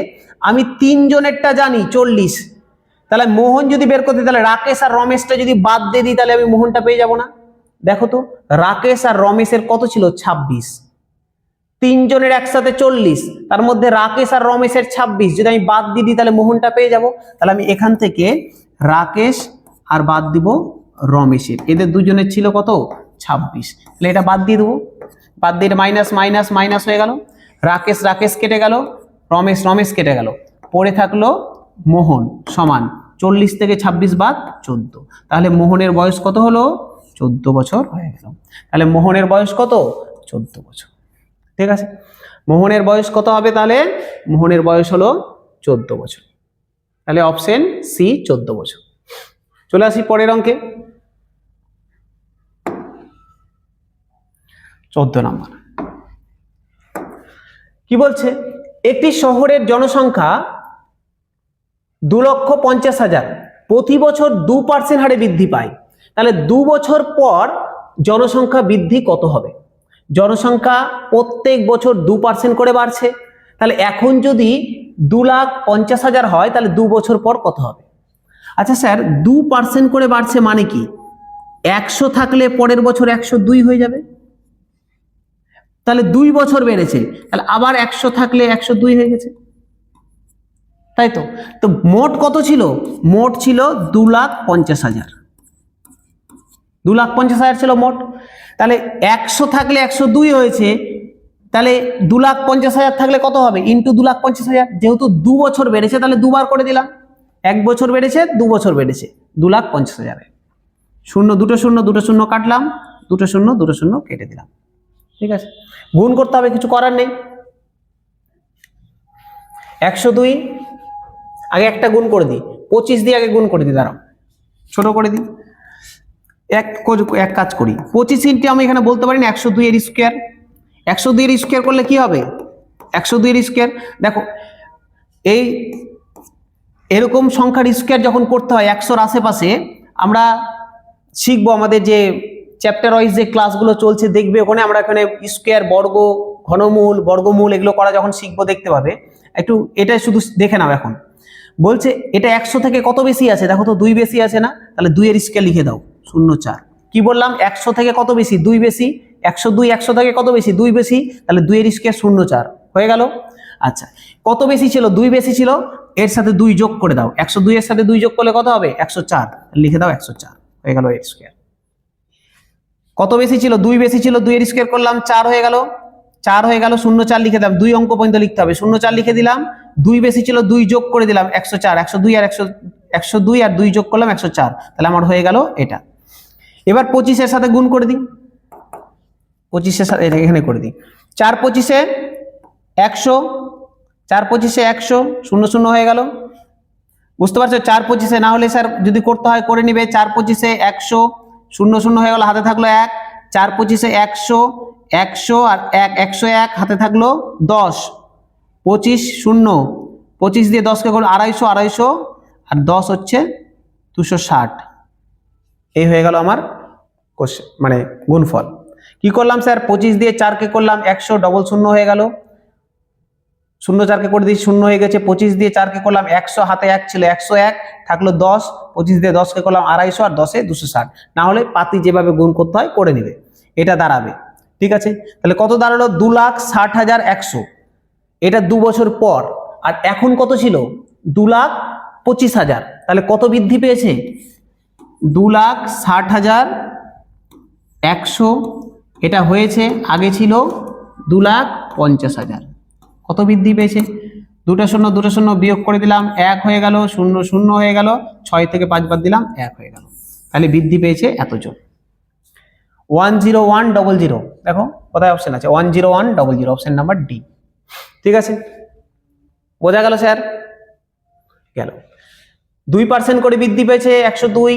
Speaker 1: আমি 3 জনেরটা জানি 40, তাহলে মোহন যদি বের করতে, তাহলে রাকেশ আর রমেশটা যদি বাদ দিয়ে দিই তাহলে আমি মোহনটা পেয়ে যাব না? দেখো তো, রাকেশ আর রমেশের কত ছিল? 26। 3 জনের একসাথে 40, তার মধ্যে রাকেশ আর রমেশের 26, যদি আমি বাদ দিয়ে দিই তাহলে মোহনটা পেয়ে যাব। তাহলে আমি এখান থেকে রাকেশ আর বাদ দিব রমেশের, এদের দুজনের ছিল কত? 26। তাহলে এটা বাদ দিয়ে দেবো, বাদ দিয়ে মাইনাস মাইনাস মাইনাস হয়ে গেল, রাকেশ কেটে গেল, রমেশ কেটে গেল, পড়ে থাকলো মোহন সমান 40 থেকে 26 বাদ 14। তাহলে মোহনের বয়স কত হলো? 14 বছর হয়ে গেল। তাহলে মোহনের বয়স কত? 14 বছর। ঠিক আছে, মোহনের বয়স কত হবে? তাহলে মোহনের বয়স হলো 14 বছর। তাহলে অপশন সি 14 বছর। চলে আসি পরের অঙ্কে। 14 নম্বর কি বলছে? একটি শহরের জনসংখ্যা 2,50,000 প্রতি বছর 2% হারে বৃদ্ধি পায়, তাহলে 2 বছর পর জনসংখ্যা বৃদ্ধি কত হবে? জনসংখ্যা প্রত্যেক বছর 2% করে বাড়ছে, তাহলে এখন যদি 2,50,000 হয় তাহলে 2 বছর পর কত হবে? আচ্ছা স্যার, 2% করে বাড়ছে মানে কি? 100 থাকলে পরের বছর 102 হয়ে যাবে, তাহলে 2 বছর বেড়েছে, তাহলে আবার 100 থাকলে 102 হয়ে গেছে, তাই তো? তো মোট কত ছিল? মোট ছিল 2,50,000, 2,50,000 ছিল মোট। তাহলে 100 থাকলে 102 হয়েছে, তাহলে 2,50,000 থাকলে কত হবে? ইন্টু 2,50,000, যেহেতু 2 বছর বেড়েছে তাহলে 2 বার করে দিলাম, 1 বছর বেড়েছে, 2 বছর বেড়েছে, 2,50,000। শূন্য, দুটো শূন্য, দুটো শূন্য কাটলাম, দুটো শূন্য, দুটো শূন্য কেটে দিলাম। ঠিক আছে, গুণ করতে হবে, কিছু করার নেই। 102 আগে একটা গুণ করে দিই, 25 দিয়ে আগে গুণ করে দিই, দাঁড়াও ছোট করে দিই। এক কাজ করি, 25 ইন্টু আমি এখানে বলতে পারি না 102 এর স্কোয়ার। 102 এর স্কোয়ার করলে কি হবে? 102 এর স্কোয়ার, দেখো এই এরকম সংখ্যার স্কোয়ার যখন করতে হয় 100-র আশেপাশে, আমরা শিখবো আমাদের যে চ্যাপ্টার ওয়াইজ যে ক্লাসগুলো চলছে, দেখবে ওখানে আমরা এখানে স্কোয়ার, বর্গ, ঘনমূল, বর্গমূল এগুলো করা যখন শিখবো দেখতে পাবে। একটু এটা শুধু দেখে নাও। এখন বলছে এটা 100 থেকে কত বেশি আছে, দেখো তো 2 বেশি আছে না, তাহলে 2 এর স্কোয়ার লিখে দাও 0,4। কি বললাম? 100 থেকে কত বেশি? 2 বেশি। 102 100 থেকে কত বেশি? 2 বেশি, তাহলে 2 এর স্কোয়ার 0,4 হয়ে গেল। আচ্ছা, কত বেশি ছিল? 2 বেশি ছিল, এর সাথে 2 যোগ করে দাও। 102 এর সাথে 2 যোগ করলে কত হবে? 104, লিখে দাও 104 হয়ে গেল এর স্কোয়ার। কত বেশি ছিল? 2 বেশি ছিল, 2 এর স্কোয়ার করলাম 4 হয়ে গেল, 4 হয়ে গেল, 0,4 লিখে দিলাম, 2 অঙ্ক পর্যন্ত লিখতে হবে, 0,4 লিখে দিলাম। 2 বেশি ছিল, 2 যোগ করে দিলাম 104, 102 আর 2 যোগ করলাম 104, তাহলে আমার হয়ে গেল এটা। এবার 25 এর সাথে গুণ করে দিই, 25 এর সাথে এখানে করে দিই, 4 25 100, 4 25 100, 0 0 হয়ে গেল। বুঝতে পারছো? 4 25 না হলে স্যার যদি করতে হয় করে নিবে। 4 25 100, 0 0 হয়ে গেল, হাতে থাকলো 1। 4 25 100, 100 আর 1 101, হাতে থাকলো 10। 25 0, 25 দিয়ে 10 কে করলো 250, 250 আর 10 হচ্ছে 260। এই হয়ে গেল আমার কোশ্চেন, মানে গুণফল। কি করলাম স্যার? 25 দিয়ে 4 কে করলাম 100, ডবল 0 হয়ে গেল, 0 4 কে করে দিই, 0 হয়ে গেছে। 25 দিয়ে 4 কে করলাম 100, হাতে 1 ছিল, 101 থাকলো 10। 25 দিয়ে 10 কে করলাম 250 আর 10 এ 260। না হলে পাতি যেভাবে গুণ করতে হয় করে নিবে, এটা দাঁড়াবে। ঠিক আছে, তাহলে কত দাঁড়ালো? 2,60,100। এটা 2 বছর পর। আর এখন কত ছিল? 2,25,000। তাহলে কত বৃদ্ধি পেয়েছে? 2,60,100। এটা হয়েছে, আগে ছিল 2,50,000। কত বৃদ্ধি পেয়েছে? দুটো শূন্য, দুটো শূন্য বিয়োগ করে দিলাম, 1 হয়ে গেল, 0 0 হয়ে গেল, 6 থেকে 5 বাদ দিলাম, 1 হয়ে গেল। তাহলে বৃদ্ধি পেয়েছে এতজন। 10100, দেখো কোথায় অপশন আছে? 10100, অপশন নাম্বার ডি। ঠিক আছে, বোঝা গেল স্যার? গেল। 2% করে বৃদ্ধি পেয়েছে 102।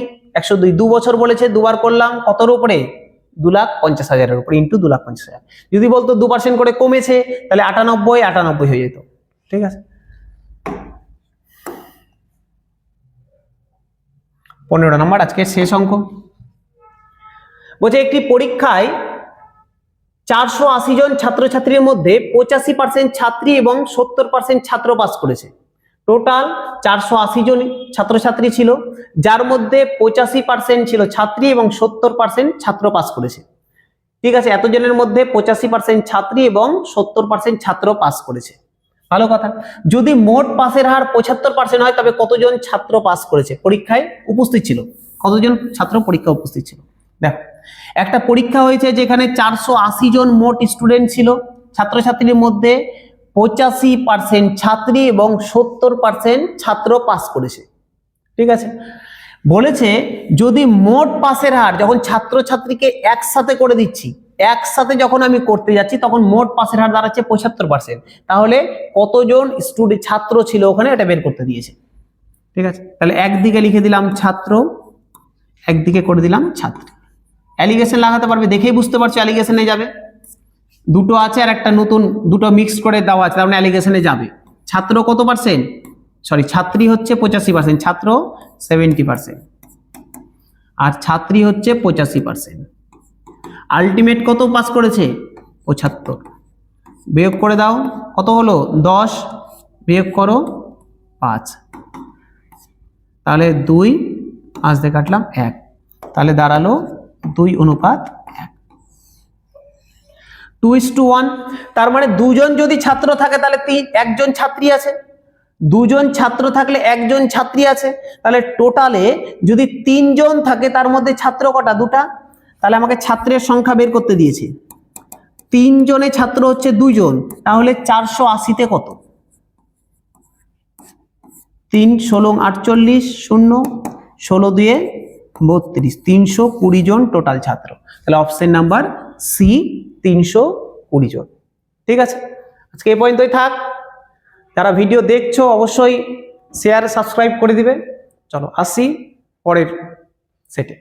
Speaker 1: 2 বছর বলেছে, দুবার করলাম, কতর উপরে? 2,50,000 উপরে, ইন্টু 2,50,000। যদি বলতো 2% করে কমেছে, তাহলে 98 হয়ে যেত। ঠিক আছে, 15 নম্বর আজকে শেষ অঙ্ক। বলছে একটি পরীক্ষায় 480 জন ছাত্রছাত্রীর মধ্যে 85% ছাত্রী এবং 70% ছাত্র পাস করেছে। টোটাল 480 জন ছাত্রছাত্রী ছিল, যার মধ্যে 85% ছিল ছাত্রী এবং 70% ছাত্র পাস করেছে। ঠিক আছে, এতজনের মধ্যে 85% ছাত্রী এবং 70% ছাত্র পাস করেছে। ভালো কথা। যদি মোট পাসের হার 75% হয়, তবে কতজন ছাত্র পাস করেছে, পরীক্ষায় উপস্থিত ছিল? কতজন ছাত্র পরীক্ষায় উপস্থিত ছিল? দেখো, একটা পরীক্ষা হয়েছে যেখানে 480 জন মোট স্টুডেন্ট ছিল, ছাত্রছাত্রীর মধ্যে 85% ছাত্রী এবং 70% ছাত্র পাস করেছে। ঠিক আছে, বলেছে যদি মোট পাসের হার, যখন ছাত্রছাত্রীকে একসাথে করে দিচ্ছি, একসাথে যখন আমি করতে যাচ্ছি, তখন মোট পাসের হার দাঁড়াচ্ছে 75%। তাহলে কতজন স্টুডেন্ট ছাত্র ছিল ওখানে, এটা বের করতে দিয়েছে। ঠিক আছে, তাহলে একদিকে লিখে দিলাম ছাত্র, একদিকে করে দিলাম ছাত্রী। অ্যালিগেশন লাগাতে পারবে, দেখেই বুঝতে পারছো অ্যালিগেশনে যাবে। দুটো আছে আর একটা নতুন, দুটো মিক্সড করে দেওয়া আছে, তার মানে অ্যালিগেশনে যাবে। ছাত্র কত পার্সেন্ট? সরি, ছাত্রী হচ্ছে 85%, ছাত্র 70%, আর ছাত্রী হচ্ছে 85%। আলটিমেট কত পাস করেছে? 75। বিয়োগ করে দাও, কত হলো? 10 বিয়োগ করো 5, তাহলে 2, 5 দিয়ে কাটলাম 1, তাহলে দাঁড়ালো 2:1। 2:1। তার মানে দুজন যদি ছাত্র থাকে, তাহলে একজন ছাত্রী আছে। দুজন ছাত্র থাকলে একজন ছাত্রী আছে। তাহলে টোটালে যদি 3 জন থাকে, তার মধ্যে ছাত্র কটা? 2টা। তাহলে আমাকে ছাত্রের সংখ্যা বের করতে দিয়েছে। 3 জনে ছাত্র হচ্ছে 2 জন, তাহলে 480-তে কত? 3 16 48 0 16 2 32 320 জন টোটাল ছাত্র। তাহলে অপশন নাম্বার সি 320 জন। ঠিক আছে, আজকে এই পর্যন্তই থাক। যারা ভিডিও দেখছো অবশ্যই শেয়ার সাবস্ক্রাইব করে দিবে। চলো আসি পরের সেটে।